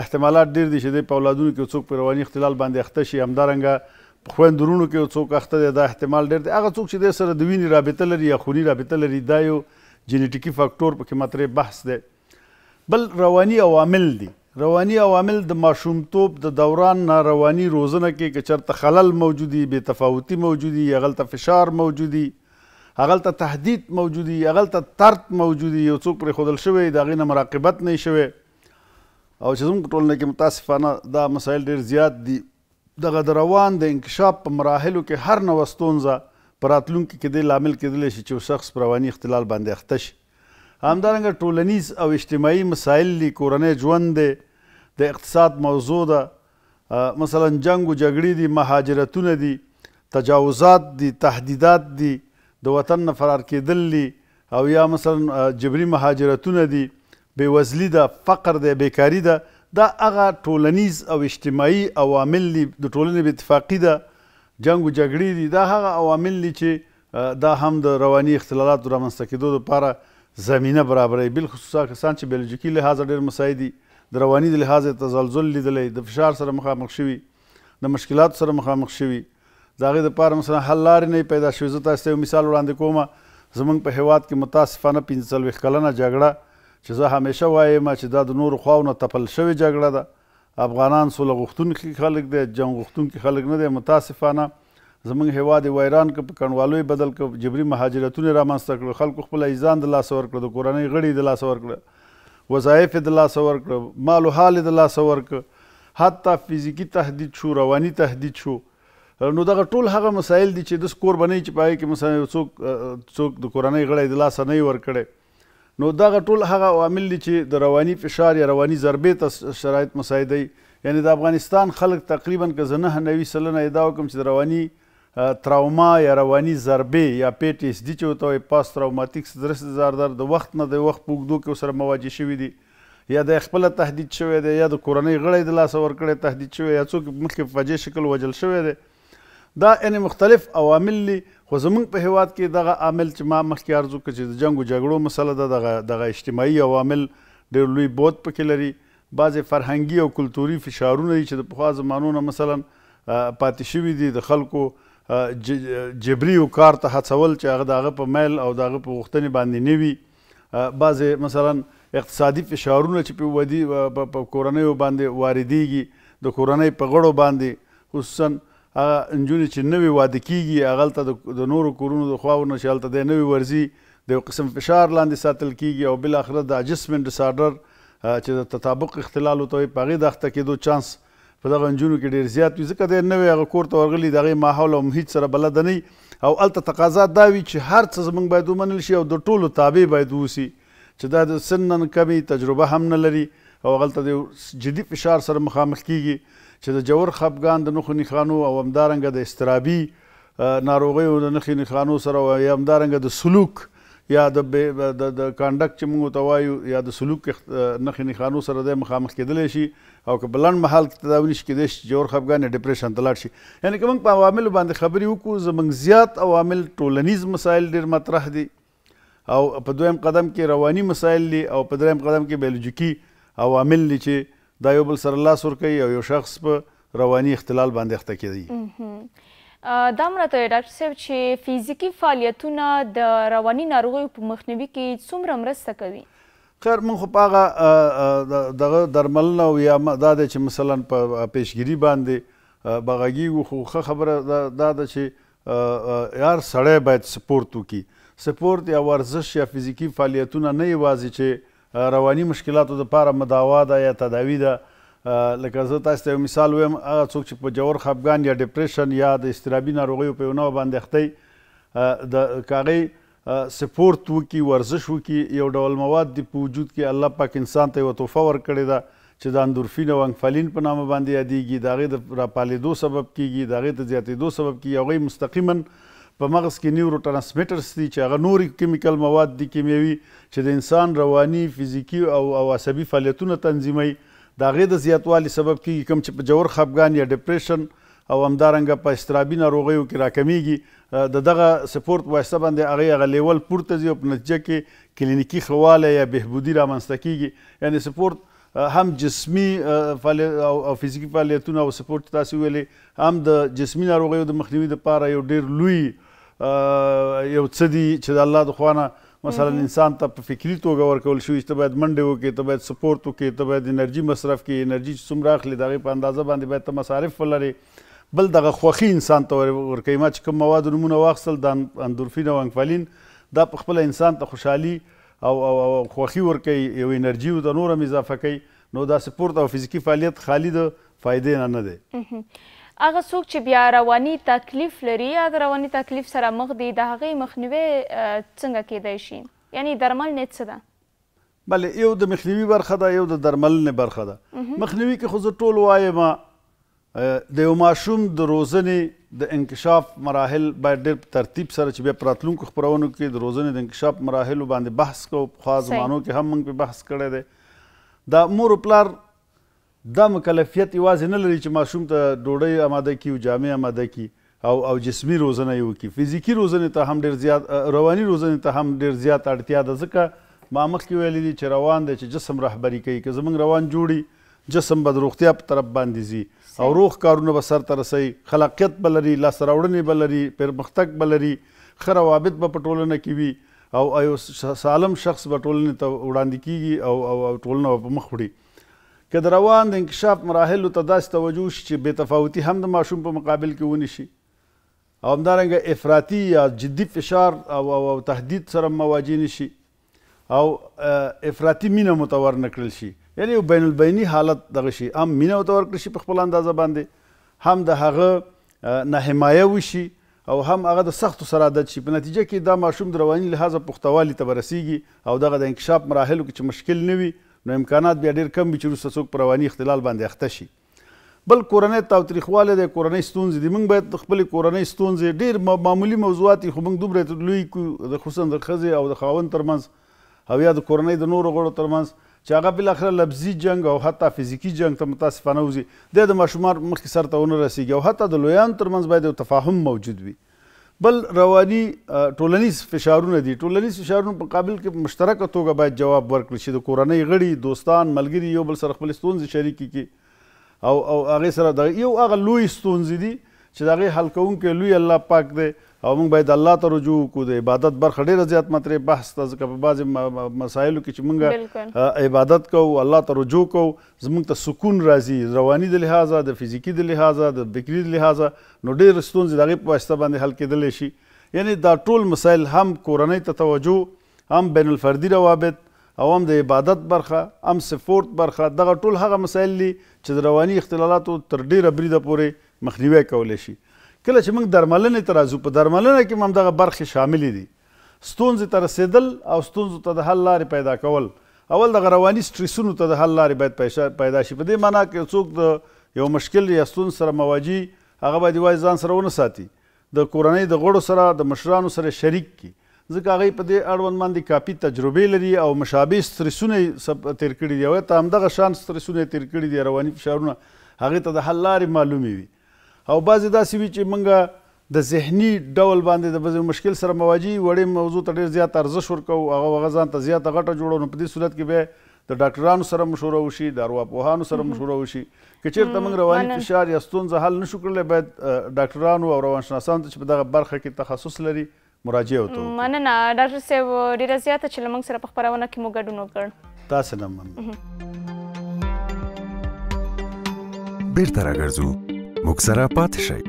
احتمالات ډېر دي چې د په اولادونو کې څوک په رواني اختلال باندې اخته شي. همدارنګه په خویندو وروڼو کې یو څوک اخته دی، دا احتمال ډېر دی. هغه څوک چې د سره د وینې رابطه لري یا خوني رابطه لري، دا یو جینیټیکي فاکټور پکې مطرح بحث دی. بل رواني عوامل دي. رواني عوامل د ماشومتوب د دوران نارواني روزنه کې که چېرته خلل موجودي، بې تفاوتي موجودي، هغلته فشار موجودي، هغلته تهدید موجودي، هغلته طرد موجودي، یو څوک پرېښودل شوی د هغې نه مراقبت نه شوی، او چې زموږ په ټولنه کې متاسفانه دا مسایل ډېر زیات دي. دغه د روان د انکشاف په مراحلو کې هر نوه ستونزه په راتلونکي کې دې لامل کېدلی شي چې یو شخص په رواني اختلال باندې اخته شي. همدارنګه ټولنیز او اجتماعي مسایل دي، کورنی ژوند دی، د اقتصاد موضوع ده، مثلا جنگ و جګړې دي، مهاجرتونه دي، تجاوزات دي، تهدیدات دي، د وطن نه فرار کېدل دي، او یا مثلا جبري مهاجرتونه دي، بېوزلي ده، فقر دی، بیکاري ده. دا هغه ټولنیز او اجتماعي عوامل دي. د ټولنې بې اتفاقي ده، جنگ و جګړې دي، دا هغه عوامل دي چې دا هم د رواني اختلالاتو رامنځته کېدو دپاره زمینه برابروي. بالخصوص هغه کسان چې بیولوژیکي لحاظه ډېر مساعد دي، د رواني د لحاظه تزلزل لیدلی، د فشار سره مخامخ شوي، د مشکلاتو سره مخامخ شوي، د هغې دپاره مثلا حل لارې نه پیدا شوي. زه تاسو ته یو مثال وړاندې کومه. زموږ په هېواد کې متاسفانه 45 کلنه جګړه چې زه همیشه وایم چې دا د نورو خواو نه تپل شوې جګړه ده. افغانان سوله غوښتونکي خلک دی، جنګ غوښتونکي خلک نه دی. متاسفانه زموږ هېواد یې ویران کړ، په کنډوالو یې بدل کړ، جبري مهاجرتونه یې رامنځته کړل، خلکو خپل ایزان د لاسه ورکړه، د کورنۍ غړي یې د لاسه ورکړه، وظایف یې د لاسه ورکړه، مال و حال یې د لاسه ورکړه، حتی فزیکي تهدید شو، رواني تهدید شو. نو دغه ټول هغه مسایل دي چې داسې کور به نه وي چې په هغې کې مثلا یو څوک د کورنۍ غړی د لاسه نه وي ورکړی. نو دغه ټول هغه عوامل دي چې د رواني فشار یا رواني ضربې ته شرایط مساعدوي. یعنې د افغانستان خلک تقریبا که زه 99 سلنه ادعا وکړم چې د رواني تراوما یا رواني ضربې یا PTSD چې ورته وایي، پاست تراوماتیک سټرس ډیزاردر، د وخت نه د وخت په اوږدو کې ورسره مواجه شوي دي، یا د خپله تهدید شوی دی، یا د کورنۍ غړی د لاسه ورکړی تهدید شوی، یا څوک مخکې په فجیع شکل وژل شوی دی. دا یعنې مختلف عوامل دي، خو زموږ په هیواد کې دغه عامل چې ما مخکې عرض وکړه چې د جنګ و جګړو مسله ده، دغه اجتماعي عوامل ډېر لوی بود پکې لري. بعضې فرهنګي او کلتوري فشارونه دي چې د پخوا زمانو نه مثلا پاتې شوي دي، د خلکو جبري او کار ته هڅول چې هغه د هغه په میل او د هغه په غوښتنې باندې نه وي. بعضې مثلا اقتصادي فشارونه چې په کورنیو باندې واردېږي، د کورنۍ په غړو باندې خصوصا هغه نجونې چې نوې واده کېږي هغه هلته د نورو کورونو د خواو نه چې هلته دی نوې ورځي د یو قسم فشار لاندې ساتل کېږي او بالاخره د اجسمنټ ډسارډر چې د تطابق اختلال ورته وایي په هغې د اخته کېدو چانس په دغه نجونو کې ډېر زیات وي، ځکه دی نوې هغه کور ته ورغلي د هغې ماحول او محیط سره بلده نه وي او هلته تقاضا دا وي چې هر څه زموږ باید ومنل شي او د ټولو تابع باید واوسي، چې دا د سنن کمې تجربه هم نه لري او هغلته د یو جدي فشار سره مخامخ کېږي چې د جوور خفګان د نښو نښانو او همدارنګه د اضطرابي ناروغیو د نښې نښانو سره او یا همدارنګه د سلوک یا د کانډکټ چې موږ ورته وایو یا د سلوک نښې نښانو سره دی مخامخ کېدلی شي او که په لنډ مهال کې تداوي نشي کېدی شي جوړ خفګان یا ډپریشن ته لاړ شي. یعنې که موږ په عواملو باندې خبرې وکړو زموږ زیات عوامل ټولنیز مسایل ډېر مطرح دي او په دویم قدم کې رواني مسایل دي او په دریم قدم کې بیولوژیکي عوامل دي چې دا یو بل سره لاس ورکوي او یو شخص په رواني اختلال باندې اخته کېدی. دا هم راته ډاکټر صاحب چې فزیکي فعالیتونه د رواني ناروغیو په مخنیوي کې څومره مرسته کوي؟ خیر موږ خو په هغه دغه درملنه او یا دا دی چې مثلا په پیشګیري باندې بغږیږو، خو ښه خبره دا ده چې یار سړی باید سپورت وکړي. سپورت یا ورزش یا فزیکي فعالیتونه نه یوازې چې رواني مشکلاتو دپاره مداوا ده یا تداوي ده، لکه زه تاسو ته یو مثال ویم، هغه څوک چې په جوور خفګان یا ډپریشن یا د اضطرابي ناروغیو په یو نوع باندې اخته د که هغې سپورت وکړي، ورزش وکړي، یو ډول مواد دي په وجود کې الله پاک انسان ته یوه تحفه ورکړې ده چې د اندورفین او انفلین په نامه باندې یادېږي، د هغې د راپالېدو سبب کېږي، د هغې د زیاتېدو سبب کېږي. هغوی مستقیما په مغز کې نیورو ټرانسمیټرز دي چې هغه نورې کیمیکل مواد دي کیمیاوي چې د انسان رواني، فزیکي او عصبي فعالیتونه تنظیموي. د هغې د زیاتوالي سبب کېږي کوم چې په جوور خفګان یا ډپریشن او همدارنګه په اضطرابي ناروغیو کې راکمیږي، د دغه سپورت واسطه باندې هغه لیول پورته ځي او په نتیجه کې کلینیکي ښه والی یا بهبودي رامنځته کېږي. یعنې سپورت هم جسمي او فزیکي فعالیتونه او سپورت تاسې ویلې هم د جسمي ناروغیو د مخنیوي دپاره یو ډېر لوی یو څه دي چې د الله د خوا نه مثلا انسان ته په فکري توګه ورکول شوي چې ته باید منډې وکړې، ته باید سپورت وکړې، ته باید انرژي مصرف کړې، انرژي چې څومره اخلي د هغې په اندازه باندې باید ته مصارف ولرې. بل دغه خوښي انسان ته ورکوي. ما چې کوم موادو نومونه واخیستل د اندورفین او انفلین، دا په خپله انسان ته خوشحالي او خوښي ورکوي، یو انرژي ورته نور هم اضافه کوي. نو دا سپورت او فزیکي فعالیت خالي د فایدې نه دی. هغه څوک چې بیا رواني تکلیف لري یا د رواني تکلیف سره مخ دي، د هغې مخنیوی څنګه کیدی شي؟ یعنې درملنې څه ده؟ بلې، یو د مخنیوي برخه ده، یو د درملنې برخه ده. مخنیوي کې خو زه ټول وایم د یو ماشوم د روزنې د انکشاف مراحل باید ډېر په ترتیب سره چې بیا په راتلونکو خپرونو کې د روزنې د انکشاف مراحلو باندې بحث کوو. پخوا زمانو کې هم موږ پرې بحث کړی دی. دا مور و پلار دا مکلفیت یوازې نه لري چې ماشوم ته ډوډۍ اماده کړي او جامې اماده کړي او جسمي روزنه یې وکړي، فزیکي روزنې ته هم ډېر زیات، رواني روزنې ته هم ډېر زیات اړتیا ده. ځکه ما مخکې ویلي دي چې روان دی چې جسم رهبري کوي. که زموږ روان جوړي، جسم به د روغتیا په طرف باندې ځي او روغ کارونه به سرته رسوي، خلاقیت به لري، لاسته راوړنې به لري، پرمختګ به لري، ښه روابط به په ټولنه کې وي او یو سالم شخص به ټولنې ته وړاندې کېږي او ټولنه به په مخ وړي. که د روان د انکشاف مراحلو ته داسې توجه وشي چې بې تفاوتي هم د ماشوم په مقابل کې ونشي او همدارنګه افراطي یا جدي فشار او تهدید سره مواجه نشي او افراطي مینه متور نه کړل شي، یعنې یو بین البیني حالت دغه شي، هم مینه ورته ورکړل شي په خپل اندازه باندې، هم د هغه نه حمایه وشي او هم هغه د سختو سره عادت شي. په نتیجه کې دا ماشوم د رواني لحاظه پختوالي ته به رسیږي او دغه د انکشاف مراحلو کې چې مشکل نه وي نو امکانات بیا ډېر کم وي چې وروسته څوک په رواني اختلال باندې اخته شي. بل کورنۍ تاوتریخوالی دی، کورنۍ ستونزې دي. موږ باید د خپلې کورنۍ ستونزې ډېر معمولي موضوعات دي خو موږ دومره لوی کړو، خصوصا د ښځې او د خاوند ترمنځ او یا د کورنۍ د نورو غړو ترمنځ چې هغه بالاخره لفظي جنګ او حتی فزیکي جنګ ته متاسفانه وځي، دی د ماشومان مخکې سر ته ونه رسېږي او حتی د لویانو ترمنځ باید یو تفاهم موجود وي. بل رواني ټولنیز فشارونه دي. ټولنیز فشارونو په مقابل کې مشترکه توګه باید جواب ورکړي چې د کورنۍ غړي، دوستان، ملګري یو بل سره خپلې ستونزې شریکې کړي او هغې سره د یو هغه لوی ستونزې دي چې د هغې حل کوونکی لوی الله پاک دی او موږ باید الله ته رجوع وکړو. د عبادت برخه ډېره زیات مطرح بحث ته، ځکه په بعضې مسایلو کې چې موږ عبادت کوو، الله ته رجوع کوو، زموږ ته سکون راځي، رواني د لحاظه، د فزیکي د لحاظه، د فکري د لحاظه، نو ډېر ستونزې د هغې په واسطه باندې حل کېدلی شي. یعنې دا ټول مسایل هم کورنۍ ته توجه، هم بین الفردي روابط او هم د عبادت برخه، هم سپورت برخه، دغه ټول هغه مسایل دي چې د رواني اختلالاتو تر ډېره بریده پورې مخنیوی کولی شي. کله چې موږ درملنې ته راځو، په درملنه کې هم همدغه برخې شاملې دي. ستونزې ته رسېدل او ستونزو ته د حل لارې پیدا کول. اول دغه رواني سټریسونو ته د حل لارې باید پیدا شي. په دې معنا کې څوک د یو مشکل یا ستونزې سره مواجه، هغه باید یوازې ځان سره ونه ساتي، د کورنۍ د غړو سره، د مشرانو سره شریک کړي، ځکه هغوی په دې اړوند باندې کافي تجربې لري او مشابه ستریسونه یې تېر کړي دي او ته همدغه شان ستریسونه یې تېر کړي دي، رواني فشارونه، هغې ته د حل لارې معلومې وي. او بعضې داسې وي چې موږ د ذهني ډول باندې د بعضې مشکل سره مواجه وړې موضوع ته ډېر زیات ارزښت ورکوو، هغه ځان ته زیاته غټه جوړو. نو په دې صورت کې بیا د ډاکټرانو سره مشوره وشي، د ارواپوهانو سره مشوره وشي. که چېرته موږ رواني فشار یا ستونزه حل نشو کړلی، باید ډاکټرانو او روانشناسانو ته چې په دغه برخه کې تخصص لري مراجعه ورته وکړو. مننه ډاکټر صاحب، ډېره زیاته چې له موږ سره په خپرونه کې مو ګډون وکړ. تاسې نه مننه. بیرته راګرځو، موږ سره پاتې شئ.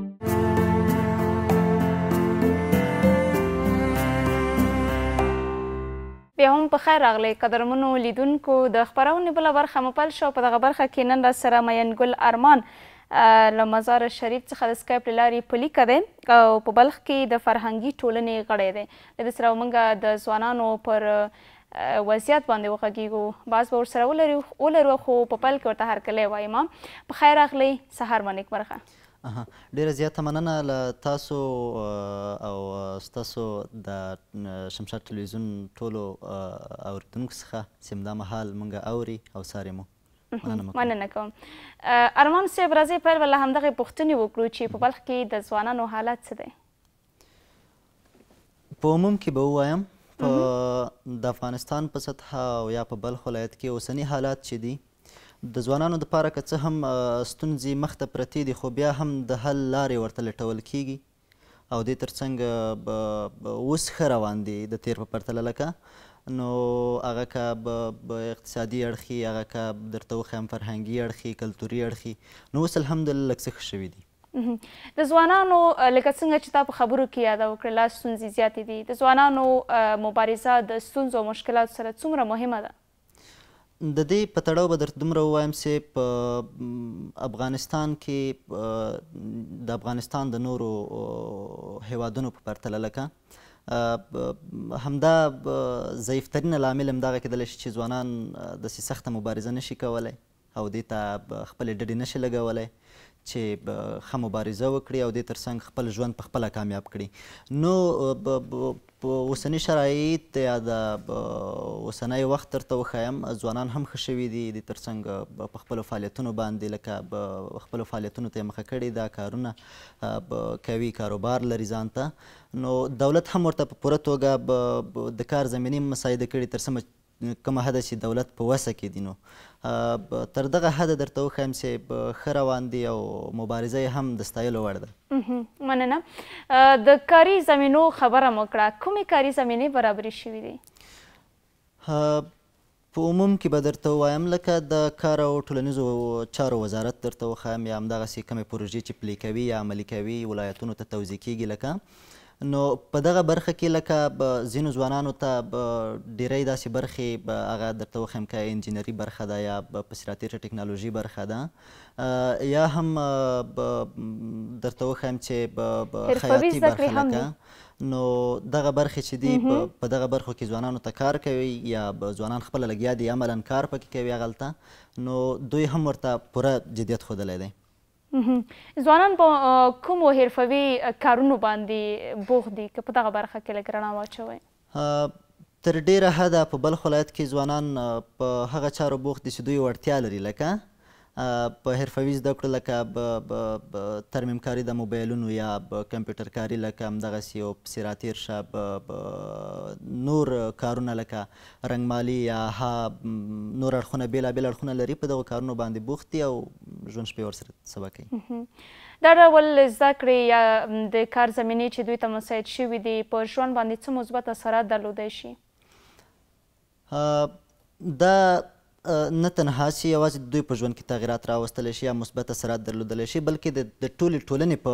بیا هم په خیر راغلی قدرمنو لیدونکو. د خپرونې بله برخه مو پیل شوه. په دغه برخه کې نن را سره مینګل ارمان له مزار شریف څخه د سکایپ له لارې په لیکه دی او په بلخ کې د فرهنګي ټولنې غړی دی. له دې سره موږ د ځوانانو پر وضعیت باندې وغږیږو، بعض به ورسره ولرو خو په پیل کې ورته هرکلی وایم. په خیر راغلی، سهار مو نیکمرغه. ډیره زیاته مننه له تاسو او ستاسو د شمشاد تلویزیون ټولو اورېدونکو څخه چې همدا مهال موږ اوري او څاري مو. مننه کوم. ارمان صاحب، راځئ پیل به له همدغې پوښتنې وکړو چې په بلخ کې د ځوانانو حالت څه دی؟ په عموم کې به ووایم د افغانستان په سطحه او یا په بلخ ولایت کې اوسني حالات چې دي، د ځوانانو دپاره که څه هم ستونزې مخته پرتې دي، خو بیا هم د حل لارې ورته لټول کیږي او دې تر څنګ اوس ښه روان دي د تیر په پرتله. لکه نو هغه که به اقتصادي اړخي، هغه که درته وښیم فرهنګي اړخي، کلتوري اړخي، نو اوس الحمدلله لږ څه ښه شوي دي. د ځوانانو لکه څنګه چې تا په خبرو کې یاده وکړله، ستونزې زیاتې دي. د ځوانانو مبارزه د ستونزو او مشکلاتو سره څومره مهمه ده؟ د دې په تړاو به درته دومره ووایم چې په افغانستان کې د افغانستان د نورو هیوادونو په پرتله لکه همدا ضعیفترینه لامل همدغه کیدلی شي چې ځوانان داسې سخته مبارزه نشي کولی او دې ته خپلې ډډې نشي لګولی چې ښه مبارزه وکړي او دې تر څنګ خپل ژوند په خپله کامیاب کړي. نو په اوسني شرایط یا د اوسنی وخت درته وښایم، ځوانان هم ښه شوي دي، د تر څنګ په خپلو فعالیتونو باندې لکه خپلو فعالیتونو ته یې مخه کړې ده، کارونه کوي، کاروبار لري ځان ته. نو دولت هم ورته په پوره توګه د کار زمینې مساعده کړي تر کومه حده چې دولت په وسه کې دي. نو تر دغه حده درته وښایم چې ښه روان دي او مبارزه یې هم د ستایلو وړ ده. مننه. د کاري زمینو خبره مو کړه، کومې کاري زمینې برابرې شوي دي؟ په عموم کې به درته ووایم لکه د کار او ټولنیزو چارو وزارت درته وښایم، یا همدغسې کومې پروژې چې پلي کوي یا عملي کوي ولایتونو ته توزیع کیږي. لکه نو په دغه برخه کې لکه ځینو ځوانانو ته ډیری داسې برخې هغه درته وښیم که انجینري برخه ده یا په صراطي ټکنالوژي برخه ده، یا هم درته وښیم چې خیاطي برخه لکه نو دغه برخې چې دي په دغه برخو کې ځوانانو ته کار کوي یا ځوانان خپله لګیا دي عملا کار پکې کوي هغلته، نو دوی هم ورته پوره جدیت ښودلی دی. ځوانان په کومو حرفوي کارونو باندې بوخت دي که په دغه برخه کې لږ رڼا واچوئ؟ تر ډیره حده په بلخ ولایت کې ځوانان په هغه چارو بوخت دي چې دوی وړتیا لري. لکه په حرفوي زده کړو لکه ترمیم کاري د موبایلونو یا کمپیوټر کاري لکه همدغسې یو پسې راتېر شه نور کارونه لکه رنګمالي یا نور اړخونه بېلابېل اړخونه لري په دغو کارونو باندې بوخت دي او ژوند شپې ورسره سبا کوي. دا ډول زده کړې یا د کار زمینې چې دوی ته مساعد شوي دي په ژوند باندې څه مثبت اثرات درلودی شي؟ دا نه تنها چې یوازې دوی په ژوند کې تغیرات راوستلی شي یا مثبت اثرات درلودلی شي بلکې د ټولې ټولنې په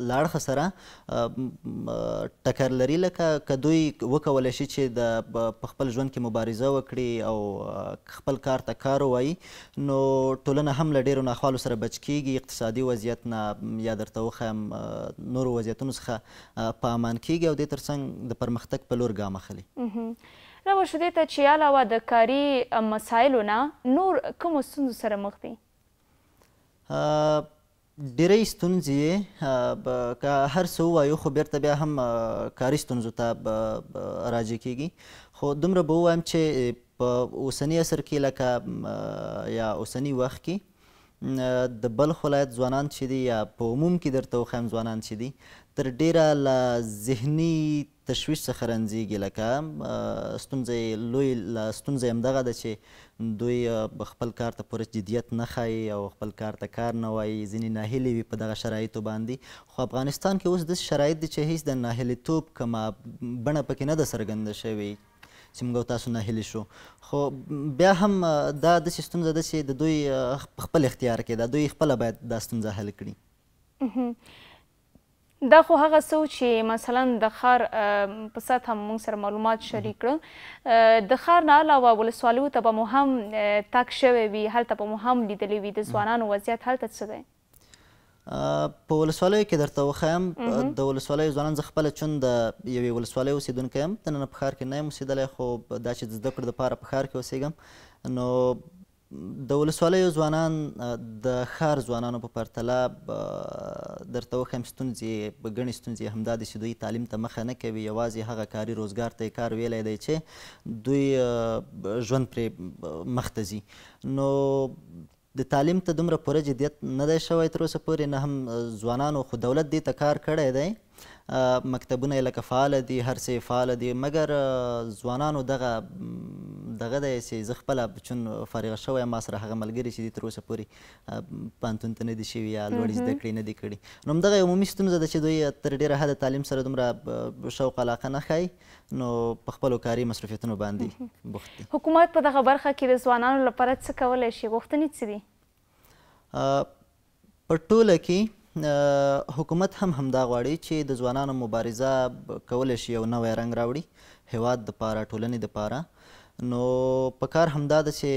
له اړخه سره ټکر لري لکه که دوی وکولی شي چې په خپل ژوند کې مبارزه وکړي او خپل کار ته کار ووایي نو ټولنه هم له ډېرو ناخوالو سره بچ کیږي اقتصادي وضعیت نه یا درته وښیم نورو وضعیتونو څخه په امان کیږي او دې تر څنګ د پرمختګ په لور ګام اخلي. رابه شو دې ته چې علاوه د کاري مسایلو نه نور کومو ستونزو سره مخ دي؟ ډېری ستونزې یې که هر څه ووایو خو بیرته بیا هم کاري ستونزو ته راجع کیږي خو دومره به ووایم چې په اوسني عصر کې لکه یا اوسني وخت کې د بلخ ولایت ځوانان چې دي یا په عموم کې درته وښیم ځوانان چې دي تر ډېره له ذهني تشویش څخه رنځېږي لکه ستونزه لوی ستونزه یې همدغه ده چې دوی خپل کار ته پوره جدیت نه ښایي او خپل کار ته کار نه وایي ځینې ناهیلې وي په دغه شرایطو باندې خو افغانستان کې اوس داسې شرایط دي چې هیڅ د ناهیلتوب کومه بڼه پکې نه ده څرګنده شوې چې موږ او تاسو ناهیلې شو خو بیا هم دا داسې ستونزه ده چې د دوی خپل اختیار کې ده دوی خپله باید دا ستونزه حل کړي. دا خو هغه څه چې مثلا د ښار په سطحه موږ سره معلومات شریک کړل د ښار نه علاوه ولسوالیو ته به مو هم تګ شوی وي هلته به مو هم لیدلی وي د ځوانانو وضعیت هلته څه دی؟ په ولسوالیو کې درته وښیم د ولسوالیو ځوانان زه خپله چون د یوې ولسوالۍ اوسېدونکی یم دننه په ښار کې نه یم اوسېدلی خو دا چې د زده کړو دپاره په ښار کې اوسېږم نو د ولسوالیو ځوانان د ښار ځوانانو په پرتله درته وښیم ستونزې ګڼې ستونزې همدا دي چې دوی تعلیم ته مخه نه کوي یوازې هغه کاري روزګار ته یې کار ویلی دی چې دوی ژوند پرې مخ ته ځي نو د تعلیم ته دومره پوره جدیت نه دی شوی تر اوسه پورې نه هم ځوانانو خو دولت دې ته کار کړی دی مکتبونه یې لکه فعاله دي هر څه یې فعاله دي مګر ځوانانو دغه دی چې زه خپله چون فارغه شوی یم ما سره هغه ملګري چې دي تر اوسه پورې پوهنتون ته نه دي شوي یا لوړې زده کړې نه دي کړي نو همدغه یو عمومي ستونزه ده چې دوی تر ډېره حده تعلیم سره دومره شوق علاقه نه ښایي نو په خپلو کاري مصروفیتونو باندې بوخت دي. حکومت په دغه برخه کې د ځوانانو لپاره څه کولی شي غوښتنې څه دي؟ په ټوله کې حکومت هم همدا غواړي چې د ځوانانو مبارزه کولی شي یو نوی رنګ راوړي هیواد دپاره ټولنې دپاره نو په کار همدا ده چې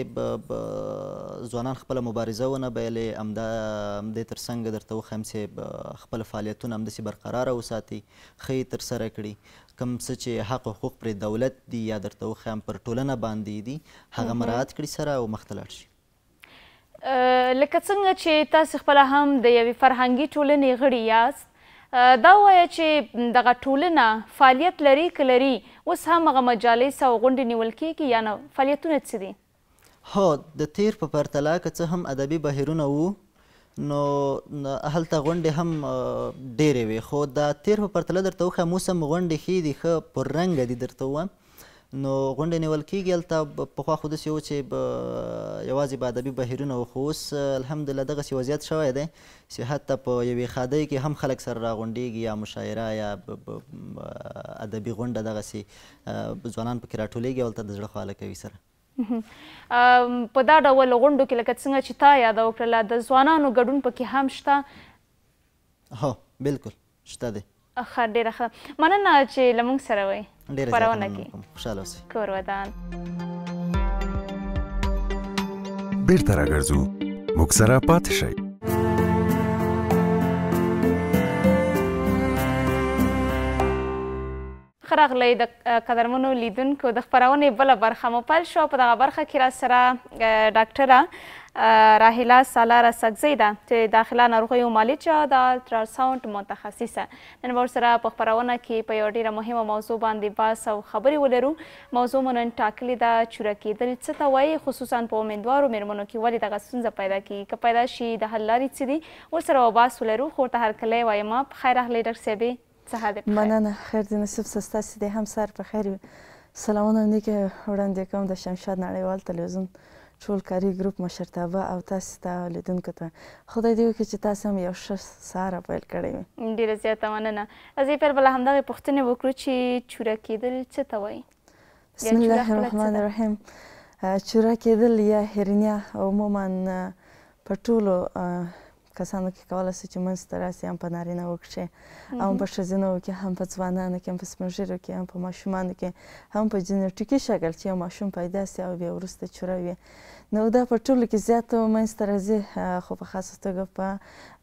ځوانان خپله مبارزه ونه بایلې همدې تر څنګ درته وښیم چې خپل فعالیتونه همداسې برقراره وساتي ښه یې ترسره کړي کوم څه چې حق حقوق پرې دولت دي یا درته وښیم پر ټولنه باندې دي هغه مراعات کړي سره او مخ ته لاړ شي. لکه څنګه چې تاسې خپله هم د یوې فرهنګي ټولنې غړي یاست دا ووایه چې دغه ټولنه فعالیت لري که لري اوس هم هغه مجالس او غونډې نیول کیږي یا نه فعالیتونه څه دي؟ هو د تیر په پرتله که څه هم ادبي بهیرونه وو نو هلته غونډې هم ډېرې وې خو د تیر په پرتله درته وښیم اوس هم غونډې ښې دي ښه پررنګه دي درته ووایم نو غونډې نیول کېږي هلته پخوا خو داسې و چې یوازې به ادبي بهیرونه وو خو اوس الحمدلله دغسې وضعیت شوی دی چې حتی په یوې ښادۍ کې هم خلک سره راغونډېږي یا مشاعره یا ادبي غونډه دغسې ځوانان پکې راټولېږي او هلته د زړه خواله کوي سره. په دا ډول غونډو کې لکه څنګه چې تا یاده وکړله د ځوانانو ګډون پکې هم شته؟ هو بالکل شته دی. ښه ډېره ښه مننه چې له موږ سره وئ خپرونه کې خوشحاله اوسئ. کور ودان. بیرته راګرځو موږ سره پاتې شئ. ښه راغلی د قدرمنو لیدونکو د خپرونې بله برخه مو پیل شوه په دغه برخه کې را سره ډاکټره راهیلا سالار سګزۍ ده چې داخله ناروغیو معالجه د الټراساونډ متخصصه. نن به ورسره په خپرونه کې په یوه ډېره مهمه موضوع باندې بحث او خبرې ولرو. موضوع مو نن ټاکلې ده چوره کېدل څه ته وایي، خصوصا په امیندوارو مېرمنو کې ولې دغه ستونزه پیدا کېږي، که پیدا شي د حل لارې څه دي، ورسره به بحث ولرو. خو ورته هرکلی وایم. په خیر راغلی ډاکټر صاحبې، سهار دې بخیر. مننه، خیر دې نصیب شه، ستاسې دې هم سهار په خیر وي. سلامونه نیکې وړاندې کوم د شمشاد نړیوال تلویزیون ټول کاري ګروپ مشرتابه او تاسې ته لیدونکو ته. خدای دې وکړي چې تاسې هم یو ښه سهار پیل کړی وي. ډېره زیاته مننه. راځئ پیل به له همدغې پوښتنې وکړو چې چوره کېدل څه ته وایي. بسم الله الرحمن الرحیم. چوره کېدل یا هرنیا عموما په ټولو کسانو کې کولی شي چې منځته راسي، هم په نارینهوو کښې، هم په ښځینهوو کې، هم په ځوانانو کې، هم په سپین ږیرو کې، هم په ماشومانو کې، هم په جنیټیکي شکل چې یو ماشوم پیدا سي او بیا وروسته چوره وي. نو دا په ټولو کې زیات منځته راځي، خو په خاصه توګه په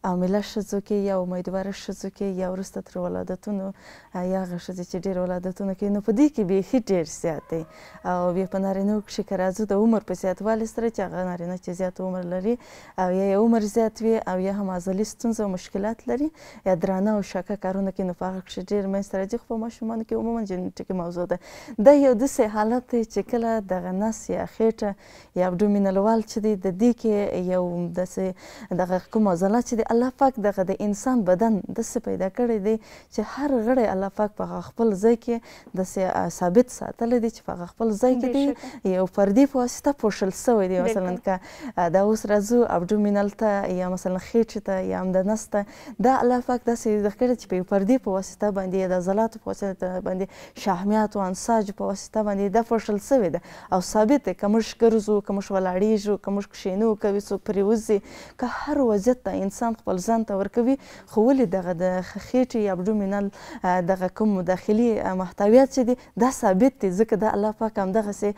حامله ښځو کې یا امیدواره ښځو کې یا وروسته تر ولادتونو یا هغه ښځې چې ډېر ولادتونه کوي، نو په دې کې بیخي ډېر زیات دی. او بیا په نارینهوو کښې که راځو د عمر په زیاتوالي سره چې هغه نارینه چې زیات عمر لري او یا یې عمر زیات وي او یا هم عضلي ستونزه او مشکلات لري یا درانه او شاکه کارونه کوي، نو په هغه کښې ډېر منځته راځي. خو په ماشومانو کې عموما جنیټیکي موضوع ده. دا یو داسې حالت دی چې کله دغه نس یا خېټه یا ابډومینل وال چې دی، د دې کې یو داسې دغه کوم عضلات چې دی، الله پاک دغه د انسان بدن داسې پیدا کړی دی چې هر غړی الله پاک په هغه خپل ځای کې داسې ثابت ساتلی دی چې په هغه خپل ځای کې دی، یو پردې په واسطه پوښل سوی دی. مثلا که دا اوس راځو ابډومینل ته یا مثلا خېټې ته یا هم د نس ته، دا الله پاک داسې کړی چې په یو پردې په واسطه باندې یا د عضلاتو په واسطه باندې شحمیاتو انساجو په واسطه باندې دا پوښل سوی ده او ثابت دی. که موږ ګرځو، که موږ ولاړېږو، که موږ کښېنو، که څوک پرې وځي، که هر وضعیت ته انسان خپل ځان ته ورکوي. خو ولې دغه د خېټې یا ابډومینل دغه کوم داخلي محتویات چې دي دا ثابت دي، ځکه دا الله پاک همدغسې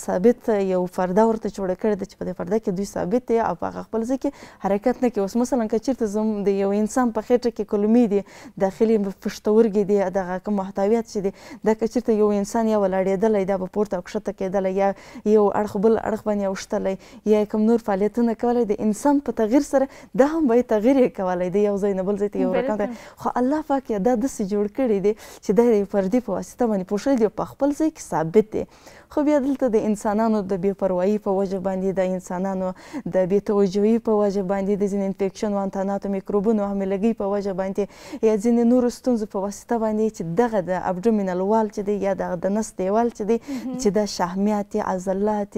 ثابت یو پرده ورته جوړه کړې ده چې په دې پرده کې دوی ثابت دي او په هغه خپل ځای کې حرکت نه کوي. اوس مثلا که چېرته د یو انسان په خېټه کې کلمې دي، داخلي پښتورګي دي، دغه کوم محتویات چې دي، دا که چېرته یو انسان یا ولاړېدلی دا به پورته او کښته کېدلی یا یو اړخ بل اړخ باندې اوښتلی یا کوم نور فعالیتونه کولی، د انسان په تغییر سره دا هم باید تغییر یې کولی دی، یو ځای نه بل ځای ته یو رقم ته. خو الله پاک یې دا داسې جوړ کړی دی چې دا د پردې په واسطه باندې پوښلی دی او په خپل ځای کې ثابت دی. خو بیا دلته د انسانانو د بې پروایي په وجه باندې، د انسانانو د بې توجهي په وجه باندې، د ځینې انفیکشن او انتاناتو میکروبونو حاملګۍ په وجه باندې یا ځینې نورو ستونزو په واسطه باندې چې دغه د ابډومینل وال چې دی یا دغه د نس دیوال چې دی چې دا شحمیات عضلات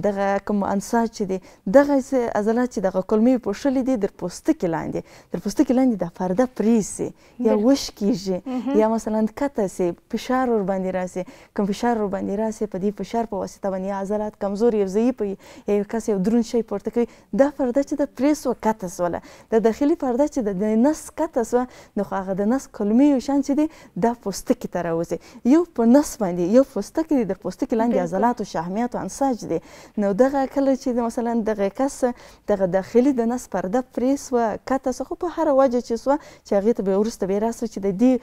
دغه کوم انساج چې دی، دغه عضلات چې دغه کلمې پوښلي دي در پوستکي لاندې، در پوستکي لاندې دا پرده پرې سي یا وش کېږي یا مثلا کته سي، فشار ورباندې راسي. کوم فشار ورباندې راسي، په دې فشار په واسطه باندې عضلات کمزور یا ضعیف وي یا یو کس یو دروند شی پورته کوي، دا پرده چې د پرې سوه کته سوله، د داخلي پرده چې د نس کته سوه، نو خو هغه د نس کلمې یو شان چې دی دا پوستکي ته راوځي. یو په نس باندې یو پوستکي دی، د پوستکي لاندې عضلات او شحمیات او انساج دی. نو دغه کله چې مثلا دغه کس دغه داخلي د نس پرده پرې سوه کته سوه، خو په هره وجه چې سوه چې هغې ته بیا وروسته بیا راسوه چې د دې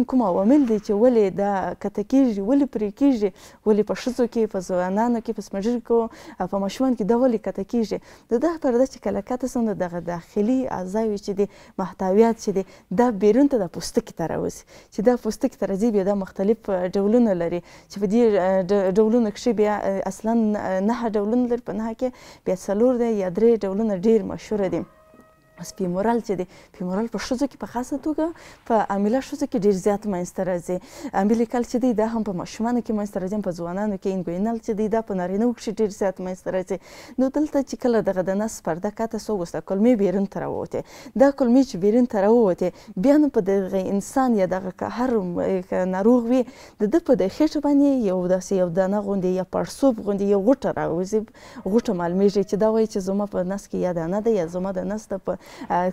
کوم عوامل دی چې ولې دا کته کېږي، ولې پرې کېږي، ولې په ښځو کې، په ځوانانو کې، په سپین ږیرو او په ماشومانو کې دا ولې کته کېږي. د دغه پرده چې کله کته سوه نو دغه داخلي اعضاوې چې دي، محتویات چې دي، دا بیرون ته د پوستکي ته راوځي. چې دا پوستکي ته راځي بیا دا مختلف ډولونه لري چې په دې ډولونو کښې بیا اصلا 9 ډولونه لري، په 9 کې بیا 4 دی یا 3 ډولونه ډېر مشهوره دي. فیمورال چې دی، فیمورال په ښځو کې په خاصه توګه په حامله ښځو کې ډېر زیات منځته راځي. امبلیکال چې دی دا هم په ماشومانو کې منځته راځي، هم په ځوانانو کې. انګوینل چې دی دا په نارینهوو کښې ډېر زیات منځته راځي. نو دلته چې کله دغه د نس پرده کته سوه، اوس دا کلمې بیرون ته راووتې، دا کلمې چې بیرون ته راووتې بیا نو په دغه انسان یا دغه که هر ناروغ وي، د ده په د خېټه باندې یو داسې یو دانه غوندې یا پړسوب غوندې یو غوټه راوځي، غوټه معلومېږي چې دا وایي چې زما په نس کې یا دانه ده یا زما د نس د په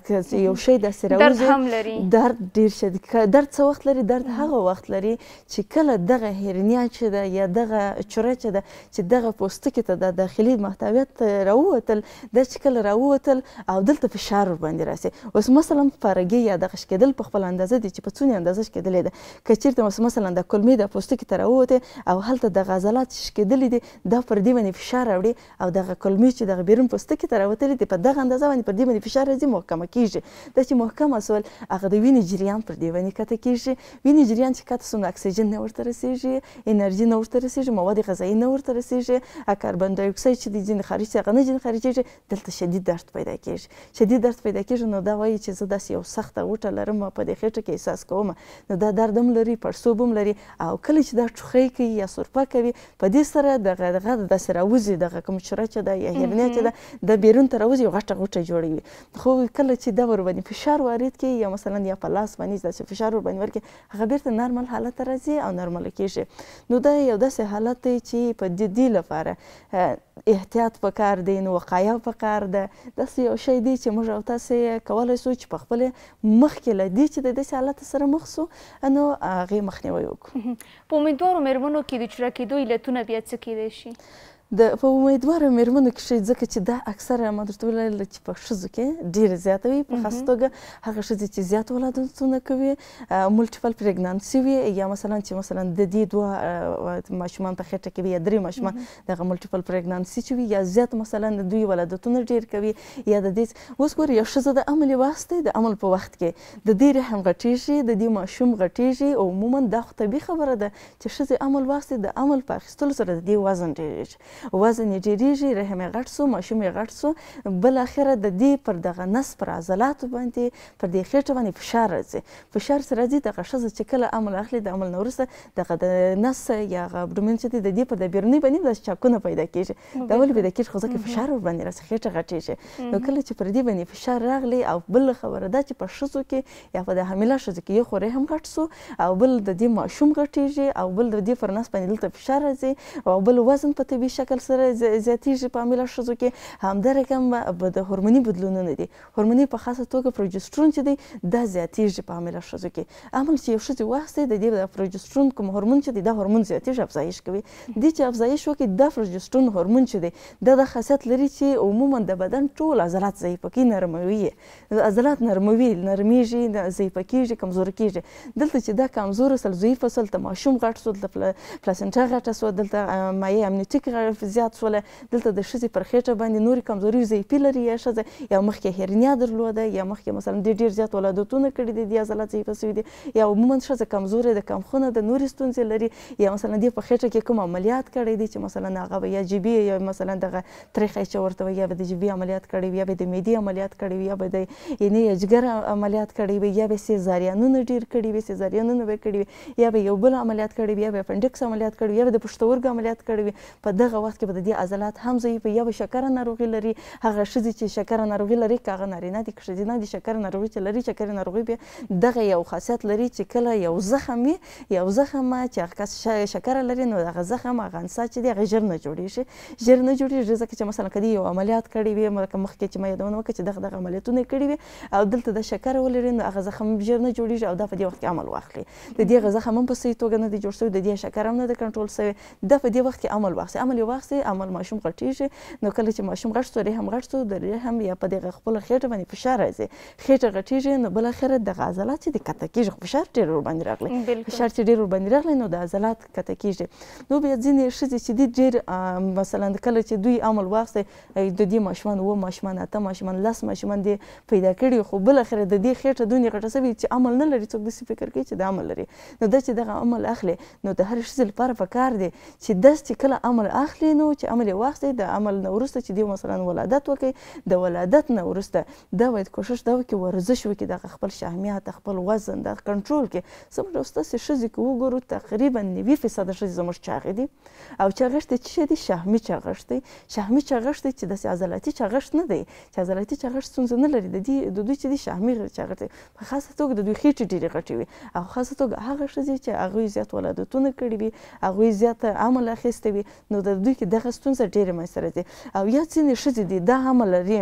که یو شی داسې راوځي درد ډېر شدید درد څه وخت لري درد هغه وخت لري چې کله دغه هرنیا چې ده یا دغه چوره چې ده چې دغه پوستکي ته د داخلي محتویات راووتل دا چې کله راووتل او دلته فشار ورباندې راسي اوس مثلا پارګي یا دغه شکېدل په خپل اندازه دي چې په څونې اندازه شکېدلی ده که چېرته مثلا د کلمې د پوستکي ته راووتې او هلته دغه عضلات شکېدلي دي دا پر دې باندې فشار راوړي او دغه کلمې چې دغه بیرون پوستکي ته راوتلي دي په دغه اندازه باندې پر دې باندې فشار راځي محکمه کېږي دا چې محکمه سول هغه د وینې جریان پر دې باندې کته کېږي وینې جریان چې کته سو نو اکسیجن نه ورته رسېږي انرژي نه ورته رسېږي مواد غذایي نه ورته رسېږي کاربن ډای اکساید چې د ځینې خارج شي هغه نه ځینې خارجېږي دلته شدید درد پیدا کېږي شدید درد پیدا کېږي نو دا وایي چې زه داسې یو سخته غوټه لرم په دې خېټه کې احساس کوم نو دا درد هم لري پړسوب هم لري او کله چې دا ټوخی کوي یا سرفه کوي په دې سره دغه داسې راوځي دغه کوم چوره چې ده یا هرنیا چې ده د بیرون ته راوځي یو غټه غوټه جوړوي خو کله چې دا ورباندې فشار وارد کړي یا مثلا یا په لاس باندې داسې فشار ورباندې ورکړي هغه بیرته نارمل حالت ته راځي او نارمله کېږي نو دا یو داسې حالت دی چې په دې لپاره احتیاط پکار دی نو وقایه پکار ده داسې یو شی دی چې موږ او تاسې کولی شو چې په خپلې مخکې له دې چې د داسې حالت سره مخ شو نو هغې مخنیوی وکړو په امیدوارو مېرمنو کې د چوره کېدو علتونه بیا څه کیدای شي په امیدواره مېرمنو کې ځکه چې دا اکثره ما درته وویل چې په ښځو کې ډېره زیاته وي په خاص توګه هغه ښځې چې زیات ولادتونه کوي ملټیپل پریګنانسي وي یا مثلا چې مثلا د دې دوه ماشومان په خېټه کې وي یا درې ماشومان دغه ملټیپل پریګنانسي چې وي یا زیات مثلا دوی ولادتونه ډېر کوي یا د دې اوس ګوره یو ښځه د عمل واسطه د عمل په وخت کې د دې رحم غټېږي د دې ماشوم غټېږي او عموما دا خو طبیعي خبره ده چې ښځې عمل واسطه د عمل په اخیستلو سره د دې وزن ډېرېږي وزن یې ډېرېږي رحم یې غټ سو ماشوم یې غټ سو بالاخره د دې پر دغه نس پر عضلاتو باندې پر دې خېټه باندې فشار راځي فشار چې راځي دغه ښځه چې کله عمل اخلي د عمل نه وروسته دغه د نس یا هغه ابډومین چې دی د دې پر د بیروني باندې داسې چاکونه پیدا کېږي دا ولې پیدا کېږي خو ځکه فشار ورباندې راسي خېټه غټېږي نو کله چې پر دې باندې فشار راغلی او بله خبره ده چې په ښځو کې یا په د حامله ښځو کې یو خو رحم غټ سو او بل د دې ماشوم غټېږي او بل د دې پر نس باندې دلته فشار راځي او بل وزن په طبیعي شکل سره زیاتېږي په حامله ښځو کې همدارنګه د هورموني بدلونونه دي هورموني په خاصه توګه پروجسترون چې دی دا زیاتېږي په حامله ښځو کې عمل چې یو ښځې واخیستی د دې د پروجسترون کوم هورمون چې دی دا هورمون زیاتېږي افزایش کوي دې چې افزایش وکړي دا پروجسترون هورمون چې دی دا د خاصیت لري چې عموما د بدن ټول عضلات ضعیفه کوي نرموي عضلات نرموي نرمیږي ضعیفه کېږي کمزوره کېږي دلته چې دا کمزوره سل ضعیفه سل ته ماشوم غټ سو دلته پلاسنټا غټه سوه دلته مایع امنیټیک زیات سوله دلته د ښځې پر خېټه باندې نورې کمزوري ضعیفي لري یا ښځه یا مخکې هرنیا درلوده یا مخکې مثلا ډېر زیات ولادتونه کړي دي دې عضلات ضعیفه سوي دي یا عموما ښځه کمزورې د کمخونه د نورې ستونزې لري یا مثلا دې په خېټه کې کوم عملیات کړی دی چې مثلا هغه به یا جبي یا مثلا دغه تریخی چې ورته وایي یا به د جبي عملیات کړی وي یا به د معدې عملیات کړی وي یا به د یعنې یا جګر عملیات کړی وي یا به سیزاریانونه ډېر کړي وي سیزاریانونه به کړي وي یا به یو بل عملیات کړی وي یا به اپنډکس عملیات کړی وي یا به د پښتورګو عملیات کړی وي په دغه وخت کې به د دې عضلات هم ضعیف یا به شکره ناروغي لري هغه ښځې چې شکره ناروغي لري که هغه نارینه دي که ښځینه دي شکره ناروغي چې لري شکرې ناروغي بیا دغه یو خاصیت لري چې کله یو زخم وي یو زخم چې هغه کس شکره لري نو هغه زخم هغه انسا چې دی هغه ژر نه جوړېږي ژر نه جوړېږي ځکه چې مثلا که یو عملیات کړی وي مخکې چې ما یادونه وکړه چې دغه عملیاتونه یې کړي وي او دلته د شکره ولري نو هغه زخم ژر نه جوړېږي او دا په دې وخت کې عمل واخلي د دې هغه زخم هم په صحیح توګه نه دی جوړ شوی د دې شکره هم نه ده کنټرول شوی دا په دې وخت کې عمل واخلي عمل یې واخلي عمل ماشوم غټېږي نو کله چې ماشوم غټ سو رحم غټ سو د رحم یا په دغه خپله خېټه باندې فشار راځي خېټه غټېږي نو بالاخره دغه عضلات چې د کته کېږي خو فشار ډېر ورباندې راغلی فشار چې ډېر ورباندې راغلی نو د عضلات کته کېږي نو بیا ځینې ښځې چې دي ډېر مثلا کله چې دوی عمل واخیستی د دې ماشومان 7 ماشومان 8 ماشومان 10 ماشومان دې پیدا کړي خو بالاخره د دې خېټه دومره غټه سوې چې عمل نه لري څوک داسې فکر کوي چې د عمل لري نو دا چې دغه عمل اخلي نو د هرې ښځې لپاره پکار دی چې داسې چې کله عمل اخلي نو چې عمل یې واخیستی د عمل نه وروسته چې دی مثلا ولادت وکړي د ولادت نه وروسته دا باید کوشش دا وکړي ورزش وکړي دغه خپل شحمیات خپل وزن دغه کنټرول کړي زموږ ستاسې ښځې که وګورو تقریبا 90% ښځې زموږ چاغې دي او چاغښت یې څه شی دی شحمي چاغښت دی شحمي چاغښت دی چې داسې عضلاتي چاغښت نه دی چې عضلاتي چاغښت ستونزه نه لري د دوی چې دی شحمي چاغښت دی په خاصه توګه د دوی خېټې ډېرې غټې وي او خاصه توګه هغه ښځې چې هغوی زیات ولادتونه کړي وي هغوی زیات عمل اخیستی وي نو د دوی کې دغه ستونزه ډېرې منځته راځي او یا ځینې ښځې دي دا عمل لري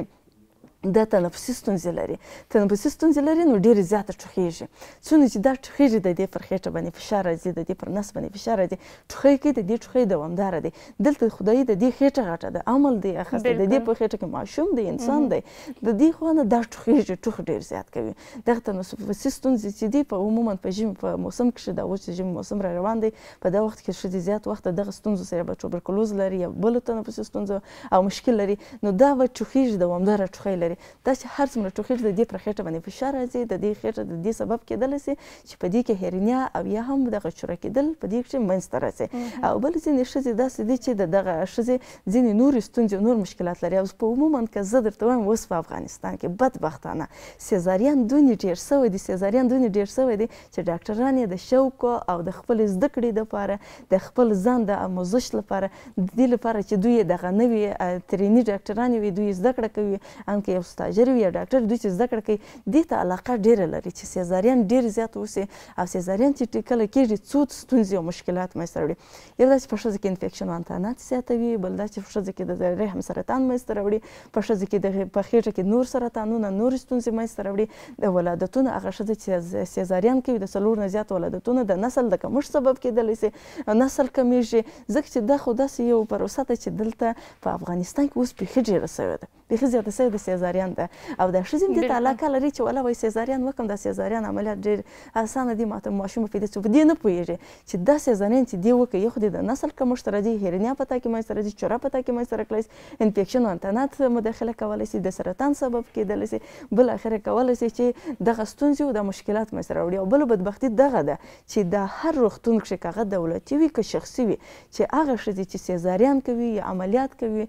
دا تنفسي ستونزې لري تنفسي ستونزې لري نو ډېرې زیاته ټوخېږي څومره چې دا ټوخېږي د دې پر خېټه باندې فشار راځي د دې پر نس باندې فشار راځي ټوخی کوي د دې ټوخی دوامداره دی دلته خدایي د دې خېټه غټه ده عمل دی اخیستی د دې په خېټه کې ماشوم دی انسان دی د دې خوا نه دا ټوخېږي ټوخ ډېر زیات کوي دغه تنفسي ستونزې چې دي په عموما په ژمي په موسم کښې دا اوس چې ژمي موسم را روان دی په دا وخت کې ښځې زیات وخت دغه ستونزو سره به ټوبرکلوز لري یا بلو تنفسي ستونزو او مشکل لري نو دا به ټوخېږي دوامداره ټوخی لري دا چې هر څومره ټوخېږي د دې پر خېټه باندې فشار راځي د دې خېټه د دې سبب کېدلی سي چې په دې کې هرنیا او یا هم دغه چوره کېدل په دې کښې منځته راځي او بل ځینې ښځې داسې دي چې د دغه ښځې ځینې نورې ستونزې نور مشکلات لري او په عموما که زه درته وایم اوس په افغانستان کې بدبختانه سیزارین دونې ډېر سوی دي سیزارین دونې ډېر سوی دي چې ډاکټران یې د شوق او د خپلې زده کړې دپاره د خپل ځان د آموزش لپاره د دې لپاره چې دوی دغه نوي تریني ډاکټران وي دوی زده کړه کوي هم که یو سټاجر وي یا ډاکټر دوی چې زده کړه کوي دې ته علاقه ډېره لري چې سیزارین ډېر زیات اوسي او سیزارین چې کله کېږي څو ستونزې او مشکلات منځته راوړي یو دا چې په ښځو کې انفیکشن وانتانات زیاتوي بل دا چې په ښځو کې د رحم سرطان منځته راوړي په ښځو کې په خېټه کې نور سرطانونه نورې ستونزې منځته راوړي د ولادتونو هغه ښځې چې سیزارین کوي د 4 نه زیات ولادتونه د نسل د کمښت سبب کېدلی سي نسل کمیږي ځکه چې دا خو داسې یو پروسه ده چې دلته په افغانستان کې اوس بیخي ډېره سوې ده بیخي زیاته سوې د سیزارین ده او دا ښځې هم دې ته علاقه لري چې ولا وایي سیزارین وکړم دا سیزارین عملیات ډېر اسانه دي ماته ماشوم پیدا څه په دې نه پوهېږي چې دا سیزارین چې دې وکړي یو خو دې د نسل کمښت راځي هرنیا په تا کې منځته راځي چوره په تا کې منځته راکلی سي انفیکشن وانتانات مداخله کولی سي د سرطان سبب کېدلی سي بالاخره کولی سي چې دغه ستونزې او د مشکلات منځته راوړي او بله بدبختي دغه ده چې دا هر روغتون کښې که هغه دولتي وي که شخصي وي چې هغه ښځې چې سیزارین کوي یا عملیات کوي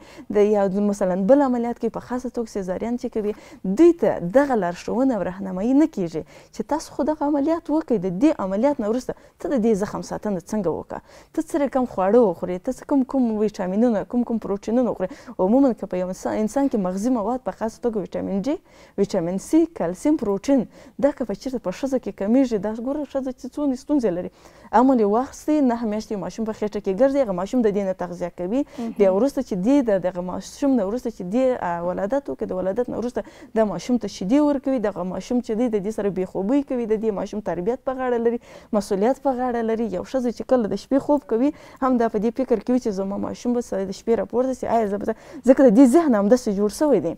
یا مثلا بل عملیات کوي په خاصه توګه سیزارین چې کوي دوی ته دغه لارښوونه او رهنمایي نه کېږي چې تاسو خو دغه عملیات وکړئ د دې عملیات نه وروسته ته د دې زخم ساتنه څنګه وکړه ته څه رقم خواړه وخورې ته کوم ویټامینونه کوم پروټینونه وخورې عموما که په یو انسان کې مغذي مواد په خاصه توګه ویټامین ډي ویټامین سي کلسیم پروټین دا که په چېرته په ښځه کې کمیږي دا ګوره ښځه چې څونه ستونزې لري عمل یې واخیستې 9 میاشتې ماشوم په خېټه کې ګرځي هغه ماشوم د دې نه تغذیه کوي بیا وروسته چې دې دغه ماشوم نه وروسته چې دې ولادت وکړي د ولادت نه وروسته دا ماشوم ته شیدې ورکوي دغه ماشوم چې دی د دې سره بېخوبۍ کوي د دې ماشوم تربیت په غاړه لري مسؤلیت په غاړه لري یو ښځه چې کله د شپې خوب کوي هم دا په دې فکر کوي چې زما ماشوم به د شپې راپورته سي آیا زه به ځکه د دې ذهن همداسې جوړ سوی دی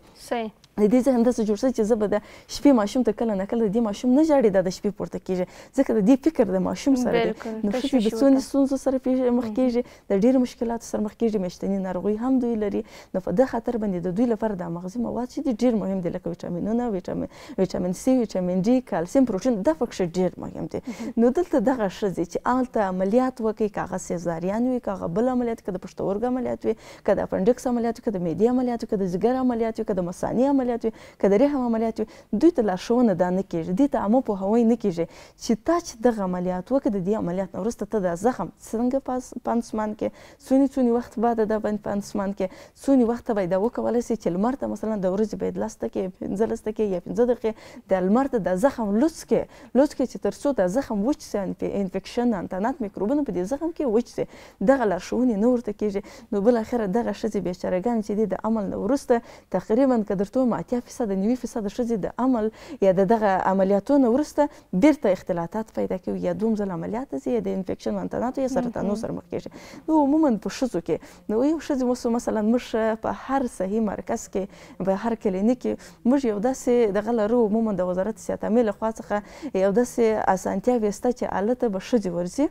د دې ذهن داسې جوړ شوی چې زه به د شپې ماشوم ته کله نه کله د دې ماشوم نه ژاړي دا د شپې پورته کېږي ځکه د دې فکر د ماشوم سره دی نو ښځې د څو ستونزو سره مخ کېږي د ډېرو مشکلاتو سره مخ کېږي میاشتني ناروغۍ هم دوی لري نو په دې خاطر باندې د دوی لپاره دا مغذي مواد چې دي ډېر مهم دي لکه ویټامینونه ویټامین سي ویټامین ډي کلسیم پروټین دا پکښې ډېر مهم دي نو دلته دغه ښځې چې هلته عملیات وکړي که هغه سیزارین وي که هغه بل عملیات که د پښتورګو عملیات وي که د اپنډکس عملیات وي که د معدې عملیات وي که د ځګر عملیات وي که د مثانې عملیات وي که د رحم عملیات وي دوی ته لارښوونه دا نه کېږي دوی ته عامه پوهاوی نه کېږي چې تا چې دغه عملیات وکړې د دې عملیات نه وروسته ته دا زخم څنګه پانسمان کې څونې وخت بعد دا باندې پانسمان کې څونې وخت ته به یې دا وکولی سي چې لمر ته مثلا د ورځې باید 10 دقیقې 15 دقیقې یا 15 دقیقې د لمر ته دا زخم لوڅ کړې چې تر څو دا زخم وچ سي انفیکشن انتانات میکروبونه په دې زخم کې وچ سي دغه لارښوونې نه ورته کېږي نو بالاخره دغه ښځې بیچارهګانې چې دي د عمل نه وروسته تقریبا که درته ووایم 80% 90% ښځې د عمل یا دغه عملیاتو نه وروسته بیرته اختلاطات پیدا کوي یا دوم ځل عملیات ځي یا د انفیکشن انتاناتو یا سرطانو سره مخ کېږي نو عموما په ښځو کې نو یو ښځې اوس مثلا موږ په هر صحي مرکز کې په هر کلینیک کې موږ یو داسې دغه لرو عموما د وزارت صحت عامې لخوا څخه یو داسې اسانتیاوې شته چې هلته به ښځې ورځي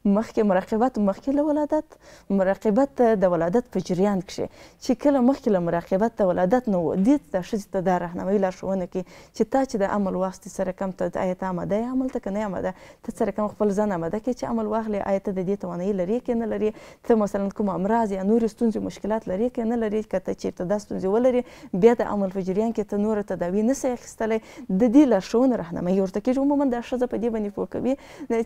مخکې مراقبت مخکې له ولادت مراقبت د ولادت په جریان کښې چې کله مخکې له مراقبت د ولادت نه و دې ته ښځې ته دا رهنمایي لارښوونه کوي چې تا چې د عمل واخیستې څه رقم ته آیا ته آماده یې عمل ته که نه یې آماده ته څه رقم خپل ځان آماده کړې چې عمل واخلې آیا ته د دې توانایي لرې که نه لرې ته مثلا کوم امراض یا نورې ستونزې مشکلات لرې که نه لرې که ته چېرته دا ستونزې ولرې بیا د عمل په جریان کې ته نوره تداوي نه سې اخیستلی د دې لارښوونه رهنمایي ورته کېږي عموما دا ښځه په دې باندې پوه کوي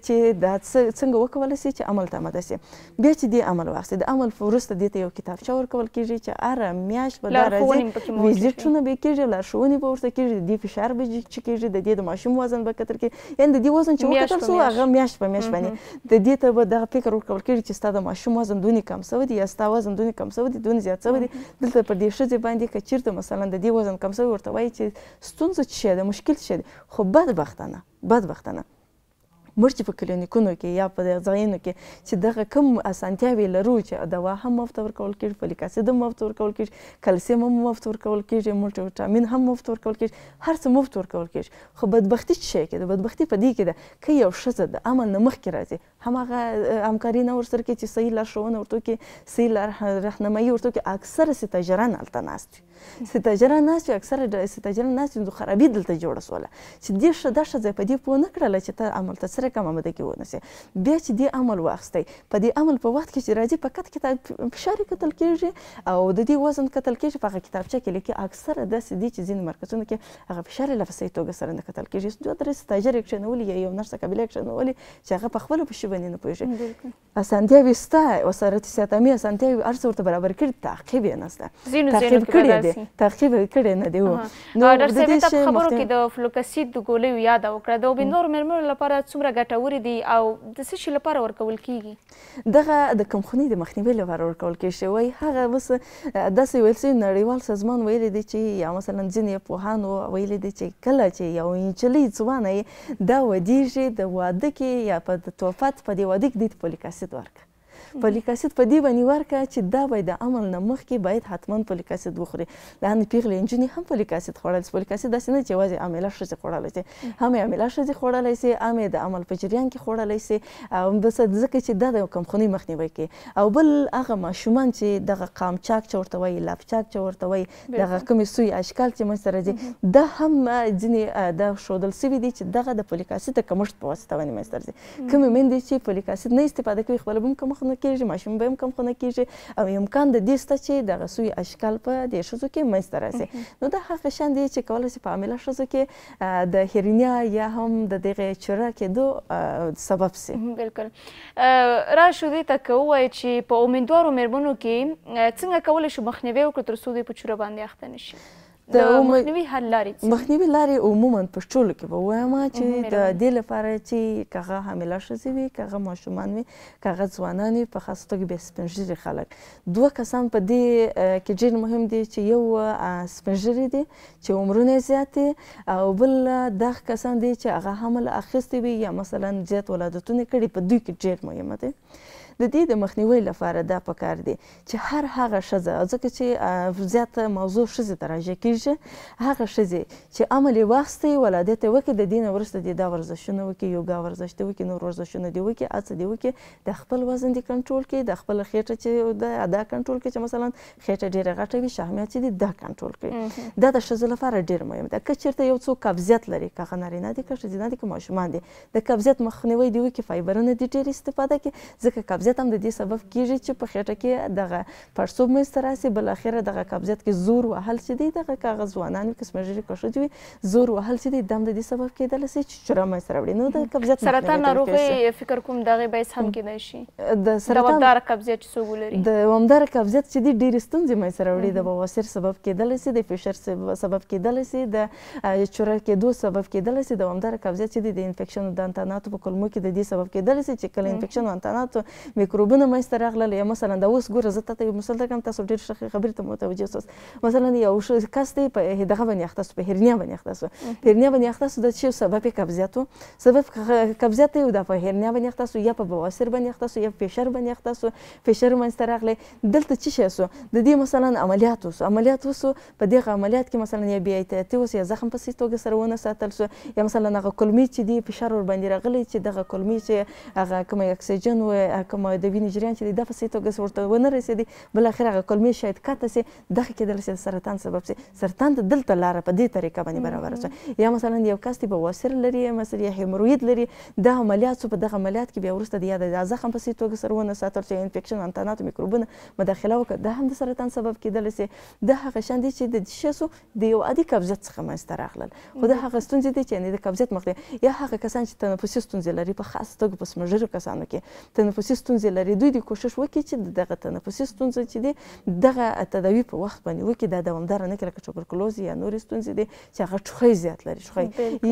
چې دا څنګه وکولی کولی سي چې عمل ته آماده سي. بیا چې دې عمل واخیستې د عمل وروسته دې ته یو کتابچه ورکول کېږي چې هره میاشت به دا راځي ویزیټونه به یې کېږي لارښوونې به ورته کېږي د دې فشار به چې کېږي د دې د ماشوم وزن به کتل کېږي یعنې د دې وزن چې وکتل سو هغه میاشت په میاشت باندې د دې ته به دغه فکر ورکول کېږي چې ستا د ماشوم وزن دونې کم سوی دی یا ستا وزن دونې کم سوی دی دونې زیات سوی دی. دلته پر دې ښځې باندې که چېرته مثلا د دې وزن کم سوی ورته وایي چې ستونزه څه شی ده مشکل څه شی دی خو بدبختانه موږ چې په کلینیکونو کې یا په ځایونو کې چې دغه کوم اسانتیاوې لرو چې دوا هم مفت ورکول کېږي فولیک اسید هم مفت ورکول کېږي کلسیم هم مفت ورکول کېږي مولټي ویټامین هم مفت ورکول کېږي هر څه مفت ورکول کېږي خو بدبختي څه شی کې ده بدبختي په دې کې ده که یو ښځه د عمل نه مخکې راځي هماغه همکاري نه ورسره کوي چې صحیح لارښوونه ورته وکړي صحیح رهنمایي ورته وکړي اکثره ستاجران هلته ناست وي ستاجران ناست وي اکثره ستاجران ناست وي نو خرابي دلته جوړه سوله چې دا ښځه په دې پوه نه کړله چې ته عمل ته سره کم آمادګي ونیسې بیا چې دې عمل واخیستی په دې عمل په وخت کې چې راځي په کت کې فشار یې کتل کېږي او د دې وزن کتل کېږي په هغه کتابچه کې لیکي اکثره داسې دي چې ځینې مرکزونو کې هغه فشار یې له صحیح توګه سره نه کتل کېږي دوه درې ستاجر یې کښېنولي یا یو نرسه قابله یې کښېنولي چې هغه په خپلو پښې باندې نه پوهېږي اسانتیاوې شته وزارت صحتامي اسانتیاوې هر څه ورته برابر کړي تعقیب یې نشته تعقیب کړی دی تعقیب یې کړی نه دی ډاکټر صاحب ته په خبرو کې د فولیک اسید د ګولیو یاده وکړه د وبندورو مېرمنو لپاره څومره ګټورې دي او د څه شي لپاره ورکول کېږي دغه د کمخونۍ د مخنیوي لپاره ورکول کېږي وایي هغه اوس داسې ویل سوي نړیوال سازمان ویلی دی چې یا مثلا ځینې پوهانو ویلي دی چې کله چې یو نجلۍ ځوانه یې دا ودیږي د واده کې یا په توفت په دې واده کې دې ته فولیک اسید ورکړه فولیک اسید په دې باندې ورکړه چې دا باید د عمل نه مخکې باید حتما فولیک اسید وخوري لانې پیغلې نجونې هم فولیک اسید خوړلی سي فولیک اسید داسې نه چې یوازې حامله ښځې خوړلی سي هم یې حامله ښځې خوړلی سي هم یې د عمل په جریان کې خوړلی سي او بس ځکه چې دا د کمخونۍ مخنیوی کوي او بل هغه ماشومان چې دغه قامچاک چې ورته وایي لاپچاک چې ورته وایي دغه کومې سوی اشکال چې منځته راځي دا هم ځینې دا ښودل سوي دي چې دغه د فولیک اسید د کمښت په واسطه باندې منځته راځي کومې میندې چې فولیک اسید نه استفاده کوي خپله به هم کمښت نه کېږي ماشوم به هم کمخونه کېږي او امکان د دې شته چې دغه سوی اشکال په دې ښځو کې منځته راسي نو دا هغه شیان دي چې کولی شي په حامله ښځو کې د هرنیا یا هم د دغې چوره کېدو سبب سي بلکل راشو دې ته که ووایو چې په امیندوارو مېرمنو کې څنګه کولی شو مخنیوی وکړو تر څو دوی په چوره باندې اخته نه شي د مخنیوي حل لارې مخنیوي لارې عموما په ټولو کې به ووایم چې د دې لپاره چې که هغه حامله ښځې وي که هغه ماشومان وي که هغه ځوانان وي په خاصه توګه بیا سپین ږیري خلک دوه کسان په دې کې ډېر مهم دي چې یو سپین ږیري دي چې عمرونه یې زیات دي او بل دغه کسان دي چې هغه حمل اخیستی وي یا مثلا زیات ولادتونه کړي په دوی کې ډېر مهمه دی د دې د مخنیوي لپاره دا پکار دی چې هر هغه ښځه ځکه چې زیاته موضوع ښځې ته راجع کېږي هغه ښځې چې عمل یې واخیستی ولادت یې وکړي د دې نه وروسته دې دا ورزشونه وکړي یوګا ورزش دې وکړي نور ورزشونه دې وکړي هڅه دې وکړي د خپل وزن دې کنټرول کړي د خپله خېټه چې دا کنټرول کړي چې مثلا خېټه ډېره غټه وي شحمیات چې دي دا کنټرول کړي دا د ښځو لپاره ډېر مهم ده که چېرته یو څوک قبضیت لري که هغه نارینه دي که ښځینه دي که ماشومان دي د قبضیت مخنیوی دې وکړي فایبرونه دې ډېر استفاده کړي ځکه قبضیت هم د دې سبب کېږي چې په خېټه کې دغه پړسوب منځته راسي بالاخره دغه قبضیت کې زور وهل چې دی دغه که هغه ځوانان وي که سپین ږیري که ښځې وي زور وهل چې دی دا هم د دې سبب کېدلی سي چې چوره منځته راوړي نو د قبضیت سرطان ناروغۍ فکر کوم د هغې باعث هم کېدای شي د دوامداره قبضیت چې څوک ولري د دوامداره قبضیت چې دی ډېرې ستونزې منځته راوړي د بواسیر سبب کېدلی سي د فشار سبب کېدلی سي د چوره کېدو سبب کېدلی سي دوامداره قبضیت چې دی د انفیکشن د انتاناتو په کولمو کې د دې سبب کېدلی سي چې کله انفیکشن انتاناتو میکروبونه منځته راغلل یا مثلا دا اوس ګوره زه تاته یو مثال درکړم تاسو ډېر ښه خبرې ته متوجه سوست مثلا یو کس دی په دغه باندې اخته سو په هرنیا باندې اخته سو په هرنیا باندې اخته سو د څه سبب یې قبضیت و سبب قبضیت یې د په هرنیا باندې اخته سو یا په بواسیر باندې اخته سو یا په فشار باندې اخته سو فشار منځته راغلی دلته څه شی سو د دې مثلا عملیات وسو په دغه عملیات کې مثلا یا بې احتیاطي وسو یا زخم په صحیح توګه سره ونه ساتل سو یا مثلا هغه کلمې چې دی فشار ورباندې راغلی چې دغه کلمې چې هغه کوم اکسیجن و کوم کوم د وینې جریان چې دی دا په صحیح توګه ورته ونه رسېدي بالاخره هغه کلمې شاید کاته سي دغه کېدلی شي د سرطان سبب سي سرطان ته دلته لاره په دې طریقه باندې برابره شوه یا مثلا یو کس دی بواسیر لري مثلا یا هیمروید لري دا عملیات شو په دغه عملیات کې بیا وروسته د یا د زخم په صحیح توګه سره ونه ساتل چې انفیکشن انتاناتو میکروبونه مداخله وکړه دا هم د سرطان سبب کېدلی سي دا هغه شیان دي چې د شسو د یو عادي قبضیت څخه منځته راغلل خو دا هغه ستونزې دي چې د قبضیت مخنیوي یا هغه کسان چې تنفسي ستونزې لري په خاص توګه په سمجرو کسانو کې تنفسي ستونزې لري دوی د کوشش وکړي چې دغه تنفسي ستونزې چې دي دغه تداوي په وخت باندې وکړي دا دوامداره نه کړي لکه توبرکلوز یا نورې ستونزې دي چې هغه ټوخی زیات لري ټوخی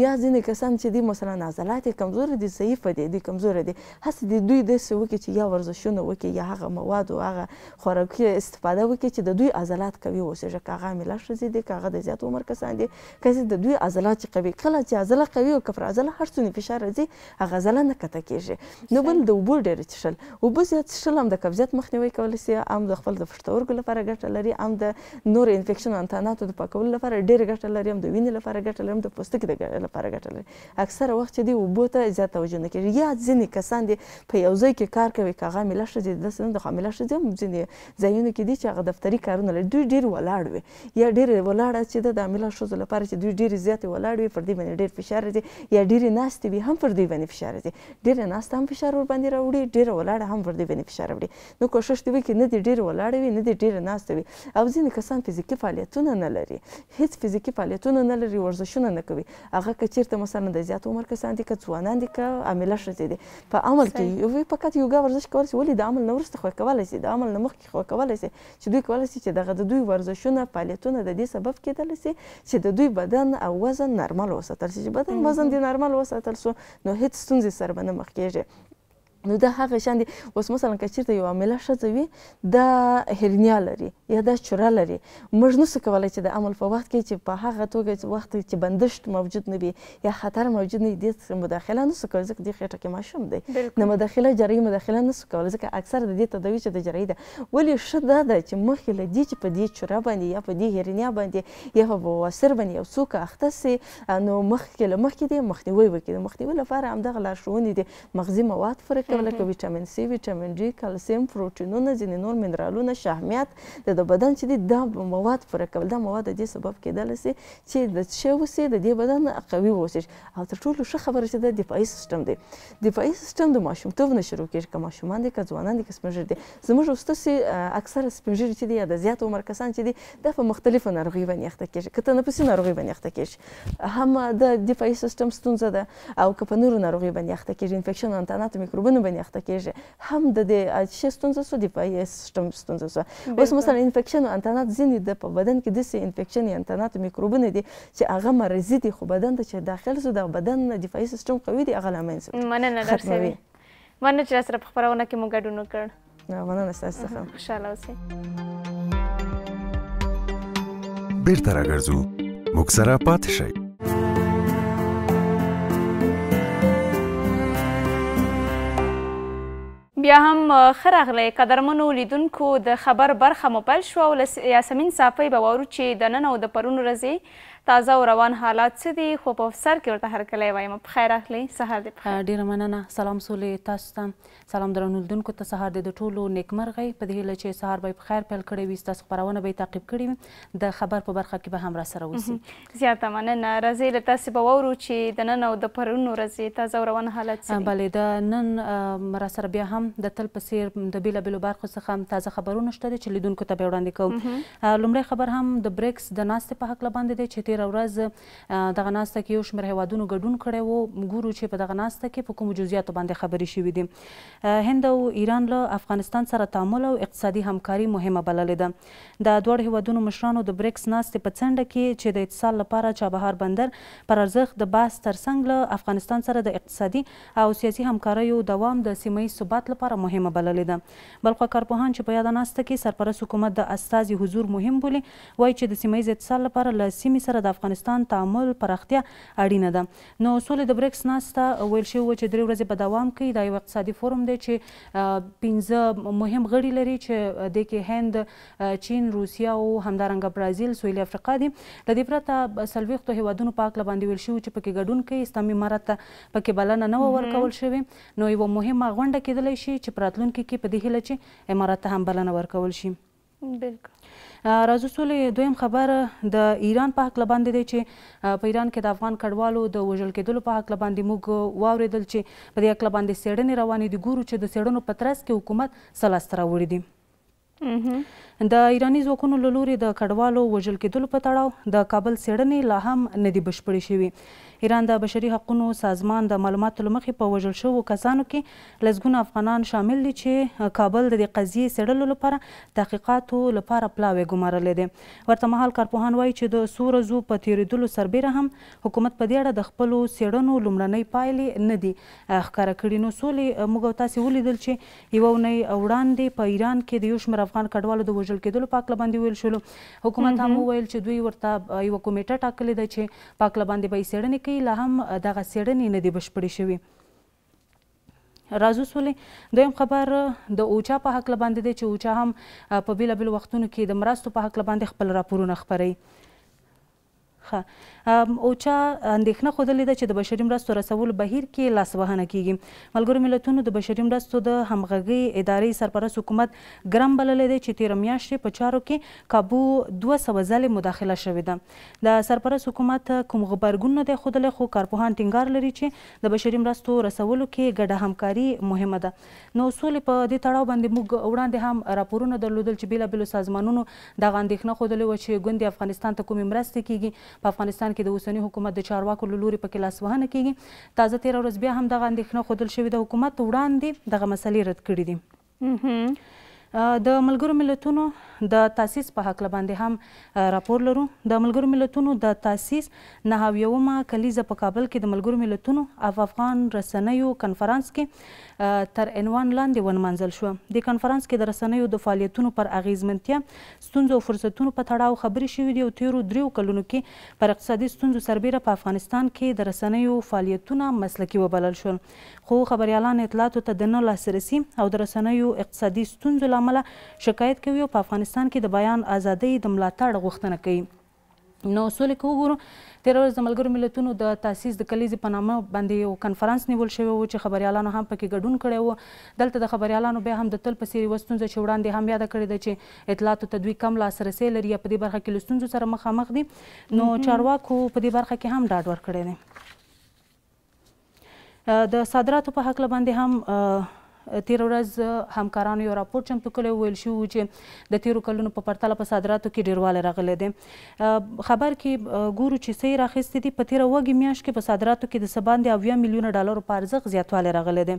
یا ځینې کسان چې دي مثلا عضلات یې کمزوري دي ضعیفه دي کمزوري دي هسې د دوی داسې وکړي چې یا ورزشونه وکړي یا هغه مواد او هغه خوراکي استفاده وکړي چې د دوی عضلات قوي اوسېږي که هغه حامله ښځې دي که هغه د زیات عمر کسان دي که د دوی عضلات چې قوي کله چې عضله قوي او که پر عضله هر څومره فشار راځي هغه عضله نه کته کېږي نو بل د اوبو ډېر څښل اوبه زیات څښل هم د قبضیت مخنیوی کولی شي هم د خپل د پښتورګو لپاره ګټه لري هم د نور انفیکشن انتاناتو د پاکولو لپاره ډېره ګټه لري هم د وینې لپاره ګټه لري هم د پوستکي لپاره ګټه لري اکثره وخت چې دی اوبو ته زیات توجه نه کېږي یا ځینې کسان دي په یو ځای کې کار کوي که هغه حامله ښځې دي داسې د حامله ښځې هم ځینې ځایونو کې دي چې هغه دفتري کارونه لري دوی ډېر ولاړ وي یا ډېرې ولاړه چې د حامله ښځو لپاره چې دوی ډېرې زیاتې ولاړ وي پر دې باندې ډېر فشار راځي یا ډېرې ناستې وي هم پر دې باندې فشار راځي ډېره ناسته هم فشار ورباندې راوړي ډېره ولاړه هم پر دې باندې فشار راوړي نو کوشش دې وکړي نه دې ډېرې ولاړې وي نه دې ډېره ناسته وي او ځینې کسان فزیکي فعالیتونه نه لري هیڅ فزیکي فعالیتونه نه لري ورزشونه نه کوي هغه که چېرته مثلا د زیات عمر کسان دي که ځوانان دي که حامله ښځې دي په عمل کې فقط یوګا ورزش کولی شي ولې د عمل نه وروسته خو کولی شي د عمل نه مخکې خو کولی شي چې دوی کولی شي چې دغه د دوی ورزشونه فعالیتونه د دې سبب کېدلی شي چې د دوی بدن او وزن نرمال وساتل شي چې بدن وزن دې نرمال وساتل شو نو هیڅ ستونزې سره به نه مخ کېږي نو دا هغه شان دي اوس مثلا که چېرته یو حامله ښځه وي دا هرنیا لري یا دا چوره لري موږ نسو کولی چې د عمل په وخت کې چې په هغه توګه وخت چې بندښت موجود نه وي یا خطر موجود نه وي دې مداخله نسو کولی ځکه دې خېټه کې ماشوم دی نه مداخله جراحي مداخله نسو کولی ځکه اکثر د دې تداوي چې د جراحي ده ولې ښه دا ده چې مخکې له دې چې په دې چوره باندې یا په دې هرنیا باندې یا په بواسیر باندې یو څوک اخته سي نو مخکې له مخکې دې مخنیوی وکړي د مخنیوي لپاره همدغه لارښوونې دي مغذي مواد فرق لکه ویټامین سی ویټامین ډي کلسیم پروټینونه ځینې نور منرالونه شحمیات د بدن چې دي دا مواد پوره کول دا مواد د دې سبب کېدلی سي چې د څه وسي د دې بدن قوي واوسي او تر ټولو ښه خبره چې د دفاعي سیستم دی دفاعي سیستم د ماشومتوب نه شروع کېږي که ماشومان دي که ځوانان دي که سپین ږیري دي زموږ ستاسې اکثره سپین ږیري چې دي یا د زیات عمر کسان چې دي دا په مختلفو ناروغیو باندې اخته کېږي که تنفسي ناروغۍ باندې اخته کېږي هم د دفاعي سیستم ستونزه ده او که په نورو ناروغیو باندې اخته کېږي انفیکشن انتاناتو میکروبونو باندې اخته کېږي هم د دې څه ستونزه سو دفاعي سیستم ستونزه سو اوس مثلا انفیکشن انتانات ځینې د په بدن کې داسې انفیکشن یا انتانات میکروبونه دي چې هغه مرضي دي خو بدن ته چې داخل سو د بدن دفاعي سیستم قوي دی هغه له منځه وړي مننه درسوي مننه چې راسره په خپرونه کې مو ګډون وکړ مننه ستاسو څخه خوشحاله اوسئ بیرته راګرځو موږ سره پاتې شئ بیا هم ښه راغلی قدرمنو لیدونکو د خبر برخه مو پیل شوه او له یاسمین صافۍ به واورو چې د نن او د پرون ورځې تازه او روان حالات څه دي خو په سر کې ورته هرکلی وایم په خیر راغلی سهار دې په ډېره مننه سلام سولې تاسو ته سلام درنو لیدونکو ته سهار دې د ټولو نیکمرغۍ په دې هیله چې سهار به یې په خیر پیل کړی وي ستاسو خپرونه به یې تعقیب کړې وي د خبر په برخه کې به هم راسره اوسي زیاته مننه راځئ له تاسې به واورو چې د نن او د پرون ورځې تازه او روان حالات څه دي بلې د نن راسره بیا هم د تل په څېر د بېلابېلو برخو څخه تازه خبرونه شته دي چې لیدونکو ته به وړاندې کوو لومړی خبر هم د بریکس د ناستې په هکله باندې دی چې تېره ورځ دغه ناسته کې یو شمېر هیوادونو ګډون کړی و ګورو چې په دغه ناسته کې په کومو جزئیاتو باندې خبرې شوي دي هند او ایران له افغانستان سره تعامل او اقتصادي همکاري مهمه بللې ده د دواړو هیوادونو مشرانو د بریکس ناستې په څنډه کې چې د اتصال لپاره چابهار بندر پر ارزښت د بحث ترڅنګ له افغانستان سره د اقتصادي او سیاسي همکاریو دوام د سیمه ییز ثبات لپاره مهمه بللې ده بل خوا کارپوهان چې په یاده ناسته کې سرپرست حکومت د استازي حضور مهم بولي وایي چې د سیمه ییز اتصال لپاره له سیمې سره د سره د افغانستان تعامل پراختیا اړینه ده. نو سولې د بریکس ناسته ویل شوي وه چې 3 ورځې به دوام کوي. دا یو اقتصادي فورم دی چې 15 مهم غړي لري چې دې کې هند، چین، روسیه او همدارنګه برازیل، سویلي افریقا دي. له دې پرته 40 هیوادونو په هکله باندې ویل شوي چې پکې ګډون کوي. اسلامي امارت ته پکې بلنه نه وه ورکول شوې. نو یوه مهمه غونډه کیدلی شي چې په راتلونکي کې په دې هیله چې امارت ته هم بلنه ورکول شي. بالکل. راځو سولې دویم خبر د ایران په هکله باندې دی چې په ایران کې د افغان کډوالو د وژل کېدلو په هکله باندې موږ واورېدل چې په دې هکله باندې څېړنې روانې دي. ګورو چې د څېړنو په ترڅ کې حکومت څه لاسته راوړي دي. د ایراني ځواکونو له لوري د کډوالو وژل کېدلو په تړاو د کابل څېړنې لا هم نه دي بشپړې شوي. ایران د بشري حقونو سازمان د معلوماتو له مخې په وژل شوو کسانو کې لسګونه افغانان شامل دي چې کابل د دې قضیې څېړلو لپاره تحقیقاتو لپاره پلاوی ګمارلی دی. ورته مهال کارپوهان وایي چې د څو ورځو په تېرېدلو سربیره هم حکومت په دې اړه د خپلو څېړنو لومړنۍ پایلې نه دي ښکاره کړي. نو سولې موږ او تاسې ولیدل چې یوه اونۍ وړاندې په ایران کې د یو شمېر افغان کډوالو د وژل کېدلو په هکله باندې ویل شولو. حکومت هم وویل چې دوی ورته یوه کمیټه ټاکلې ده چې په هکله باندې به یې څېړنې کوي. لا هم دغه څېړنې نه دي بشپړې شوي. راځو سولې دویم خبر د اوچا په هکله باندې دی چې اوچا هم په بېلابېلو وختونو کې د مرستو په هکله باندې خپل راپورونه خپروي. اوچا اندېښنه ښودلې ده چې د بشري مرستو رسولو بهیر کې لاسوهنه کیږي. ملګرو ملتونو د بشري مرستو د همغږۍ ادارې سرپرست حکومت ګرم بللی دی چې تېره میاشت په چارو کې کابو 200 ځلې مداخله شوې ده. د سرپرست حکومت کوم غبرګون نه دی ښودلی، خو کارپوهان ټینګار لري چې د بشري مرستو رسولو کې ګډه همکاري مهمه ده. نو سولې په دې تړاو باندې موږ وړاندې هم راپورونه درلودل چې بېلابېلو سازمانونو دغه اندېښنه ښودلې وه چې ګوندې افغانستان ته کومې مرستې کیږي. په افغانستان کې د اوسني حکومت د چارواکو له لوري پکې لاسوهنه کیږي. تازه تېره ورځ بیا هم دغه اندېښنه ښودل شوې ده. حکومت وړاندې دغه مسلې رد کړي دي. د ملګرو ملتونو د تاسیس په هکله باندې هم راپور لرو. د ملګرو ملتونو د تاسیس 9اومه کلیزه په کابل کې د ملګرو ملتونو او افغان رسنیو کنفرانس کې تر عنوان لاندې ونمانځل شوه. د کنفرانس کې د رسنیو د فعالیتونو پر اغیزمنتیا، ستونزو او فرصتونو په تړاو خبرې شوې دي او تېرو 3 کلونو کې پر اقتصادي ستونزو سربیره په افغانستان کې د رسنیو فعالیتونه مسلکي وبلل شول. خو خبریالان اطلاعاتو ته د نه لاسرسي او د رسنیو اقتصادي ستونزو له امله شکایت کوي او په افغانستان کې د بیان ازادۍ د ملاتړ غوښتنه کوي. نو سولې که وګورو تېره ورځ د ملګرو ملتونو د تاسیس د کلیزې په نامه باندې یو کنفرانس نیول شوی و چې خبریالانو هم پکې ګډون کړی و. دلته د خبریالانو بیا هم د تل په څېر یوه ستونزه چې وړاندې هم یاده کړې ده چې اطلاعاتو ته دوی کم لاسرسی لري یا په دې برخه کې له ستونزو سره مخامخ دي. نو چارواکو په دې برخه کې هم ډاډ ورکړی دی. د صادراتو په هکله باندې هم تېره ورځ همکارانو یو راپور چمتو کړی و. ویل شوي چې د تېرو کلونو په پرتله په صادراتو کې ډېروالی راغلی دی. خبر کې ګورو چې څه یې راخیستې دي. په تېره وږې میاشت کې په صادراتو کې د څه باندې 80 میلیونه ډالرو په ارزښت زیاتوالی راغلی دی.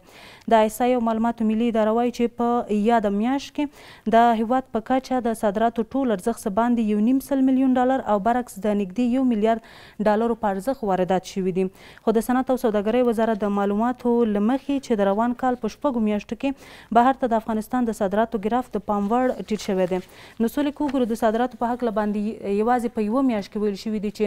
د احصایې او معلوماتو ملي اداره وایي چې په یاده میاشت کې د هېواد په کچه د صادراتو ټول ارزښت څه باندې 1.5 میلیون ډالر او برعکس د نږدې 1 میلیارډ ډالرو په ارزښت واردات شوي دي. خو د صنعت او سوداګرۍ وزارت د معلوماتو له مخې چې د روان کال په 6 میاشتو کې بهر ته د افغانستان د صادراتو ګراف د پام وړ ټیټ شوی دی. نو سولې که وګورو د صادراتو په هکله باندې یوازې په یوه میاشت کې ویل شوي دي چې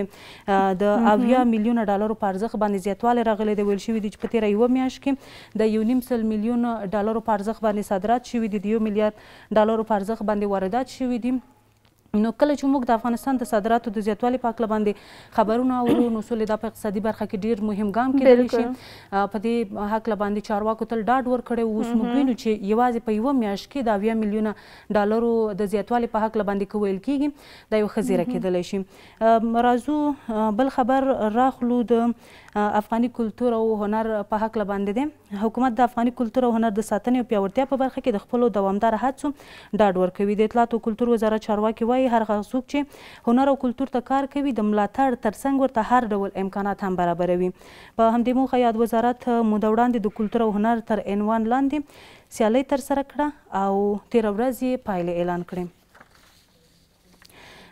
د 80 میلیونه ډالرو په ارزښت باندې زیاتوالی راغلی دی. ویل شوي دي چې په تېره یوه میاشت کې د 1.5 میلیون ډالرو په ارزښت باندې صادرات شوي دي، د 1 میلیارډ ډالرو په ارزښت باندې واردات شوي دي. نو کله چې موږ د افغانستان د صادراتو د زیاتوالي په هکله باندې خبرونه اورو نو سولې دا په اقتصادي برخه کې ډېر مهم ګام کیدلی شي. په دې هکله باندې چارواکو تل ډاډ ورکړی و. اوس موږ وینو چې یوازې په یوه میاشت کې د 80 میلیونه ډالرو د زیاتوالي په هکله باندې که ویل کېږي دا یو ښه زیره کیدلی شي. راځو بل خبر راخلو د افغاني کلتور او هنر په هکله باندې دی. حکومت د افغاني کلتور او هنر د ساتنې او پیاوړتیا په برخه کې د خپلو دوامداره هڅو ډاډ ورکوي. د اطلاعات او کلتور وزارت چارواکي وایي هر هغه څوک چې هنر او کلتور ته کار کوي د ملاتړ ترڅنګ ورته هر ډول امکانات هم برابروي. په همدې موخه یاد وزارت موده وړاندې د کلتور او هنر تر عنوان لاندې سیالۍ ترسره کړه او تېره ورځ یې پایلې اعلان کړې.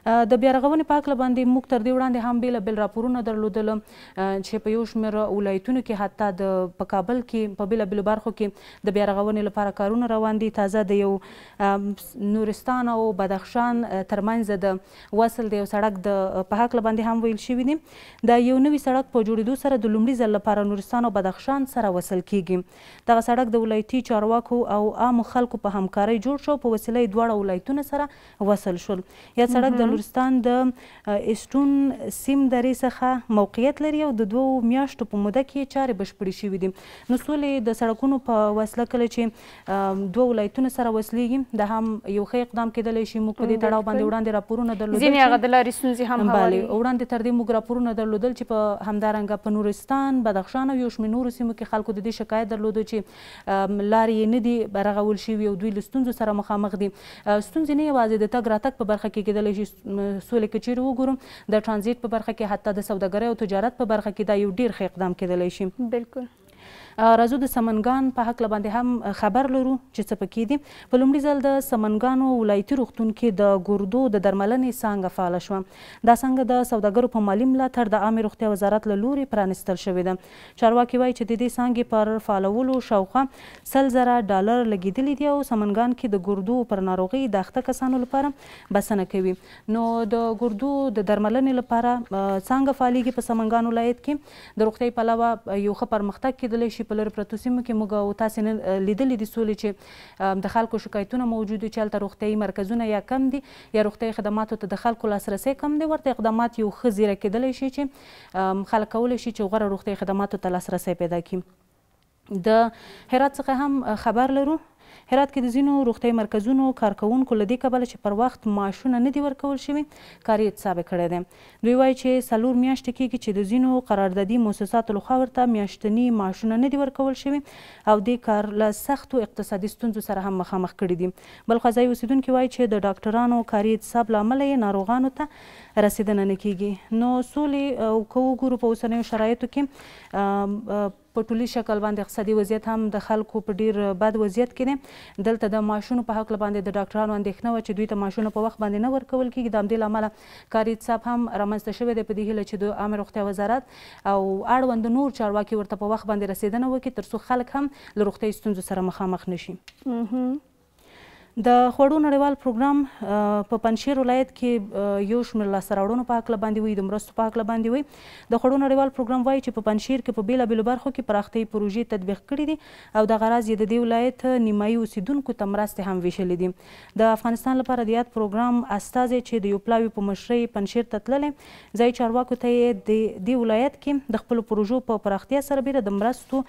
د بیارغونې په هکله باندې موږ تر دې وړاندې هم بېلابېل راپورونه درلودل چې په یو شمېر ولایتونو کې حتی په کابل کې په بېلابېلو برخو کې د بیارغونې لپاره کارونه روان دي. تازه د یو نورستان او بدخشان ترمنځ د وصل د یو سړک په هکله باندې هم ویل شوي دي. د یو نوي سړک په جوړېدو سره د لومړي ځل لپاره نورستان او بدخشان سره وصل کیږي. دغه سړک د ولایتي چارواکو او عامو خلکو په همکارۍ جوړ شو، په وسیله یې دواړه ولایتونه سره وصل شول. یا سړک د نورستان د اسټون سیم درې څخه موقعیت لري او د 2 میاشتو په موده کې چارې بشپړې شوي دي. نو سولې د سړکونو په وسیله کله چې 2 ولایتونه سره وصلېږي دا هم یو ښه اقدام کېدلی شي. موږ په دې تړاو باندې وړاندې راپورونه درلودل، ځینې هغه د لارې ستونزې هم هواروي. وړاندې تر دې موږ راپورونه درلودل چې په همدارنګه په نورستان، بدخشان او یو شمېر نورو سیمو کې خلکو د دې شکایت درلودو چې لارې یې نه دي رغول شوي او دوی له ستونزو سره مخامخ دي. ستونزې نه یوازې د تګ راتګ په برخه کې کېدلی شي، سولې که چیرې وګورو د ټرانزیټ په برخه کې، حتی د سوداګرۍ او تجارت په برخه کې دا یو ډېر ښه اقدام کېدلی شي. بالکل. راځو د سمنګان په هکله باندې هم خبر لرو چې څه پکې دي. په لومړي ځل د سمنګانو ولایتي روغتون کې د ګردو د درملنې څانګه فعاله شوه. دا څانګه د سوداګرو په مالي ملاتړ د عامې روغتیا وزارت له لورې پرانیستل شوې ده. چارواکي وایي چې د دې څانګې پر فعالولو شاوخوا $100,000 لګېدلي دي او سمنګان کې د ګردو پر ناروغۍ د اخته کسانو لپاره بسنه کوي. نو د ګردو د درملنې لپاره څانګه فعالېږي په سمنګان ولایت کې. د روغتیايي پلوه یو ښه پرمختګ کېدلی شي. په لرې پرتو سیمو کې موږ او تاسې نن لیدلي دي سولې چې د خلکو شکایتونه موجود دي چې هلته روغتیايي مرکزونه یا کم دي یا روغتیايي خدماتو ته د خلکو لاسرسی کم دی. ورته اقدامات یو ښه زیره کېدلی شي چې خلک کولی شي چې غوره روغتیايي خدماتو ته لاسرسی پیدا کړي. د هرات څخه هم خبر لرو. هرات کې د ځینو روغتیايي مرکزونو کارکوونکو له دې کبله چې پر وخت معاشونه نه دي ورکول شوي کاري اعتصاب یې کړی دی. دوی وایي چې 4 میاشتې کېږي چې د ځینو قراردادي مؤسساتو لخوا ورته میاشتني معاشونه نه دي ورکول شوي او دې کار له سختو اقتصادي ستونزو سره هم مخامخ کړي دي. بل خوا ځایي اوسېدونکي وایي چې د ډاکټرانو کاري اعتصاب له امله یې ناروغانو ته رسېدنه نه کېږي. نو سولې که وګورو په اوسنیو شرایطو کې په ټولي شکل باندې اقتصادي وضعیت هم د خلکو په ډیر بد وضعیت کې دی. دلته د معاشونو په هکله باندې د ډاکټرانو اندېښنه وه چې دوی ته معاشونه په وخت باندې نه ورکول کېږي. د همدې له امله کاري اعتصاب هم رامنځته شوی دی په دې هیله چې د عامې روغتیا وزارت او اړوند نور چارواکي ورته په وخت باندې رسېدنه وکړي تر څو خلک هم له روغتیايي ستونزو سره مخامخ نه شي. د خوړو نړیوال پروګرام په پنجشیر ولایت کې یو شمېر لاسته راوړنو په هکله باندې وایي، د مرستو په هکله باندې وایي. د خوړو نړیوال پروګرام وایي چې په پنجشیر کې په بېلابېلو برخو کې پراختیايي پروژې تطبیق کړي دي او دغه راز یې د دې ولایت نیمایي اوسېدونکو ته مرستې هم ویشلې دي. د افغانستان لپاره د یاد پروګرام استازی چې د یو پلاوي په مشرۍ پنجشیر ته تللی، ځایي چارواکو ته یې د دې ولایت کې د خپلو پروژو په پراختیا سره بیره د مرستو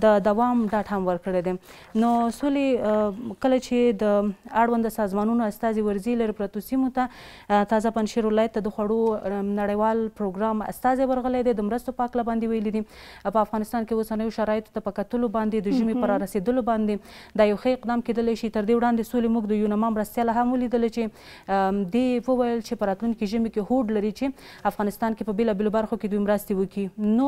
د دوام ډاډ هم ورکړی دی. نو سولې کله چې د اړوند سازمانونو استازي ورځي لرې پرتو سیمو ته، تازه پنجشیر ولایت ته د خوړو نړیوال پروګرام استازی ورغلی دی، د مرستو په هکله باندې ویلي دي. په افغانستان کې اوسنیو شرایطو ته په کتلو باندې د ژمي په رارسېدلو باندې دا یو ښه اقدام کېدلی شي. تر دې وړاندې سولې موږ د یونما مرستیاله هم ولیدله چې دې وویل چې په راتلونکي ژمي کې هوډ لري چې افغانستان کې په بېلابېلو برخو کې دوی مرستې وکړي. نو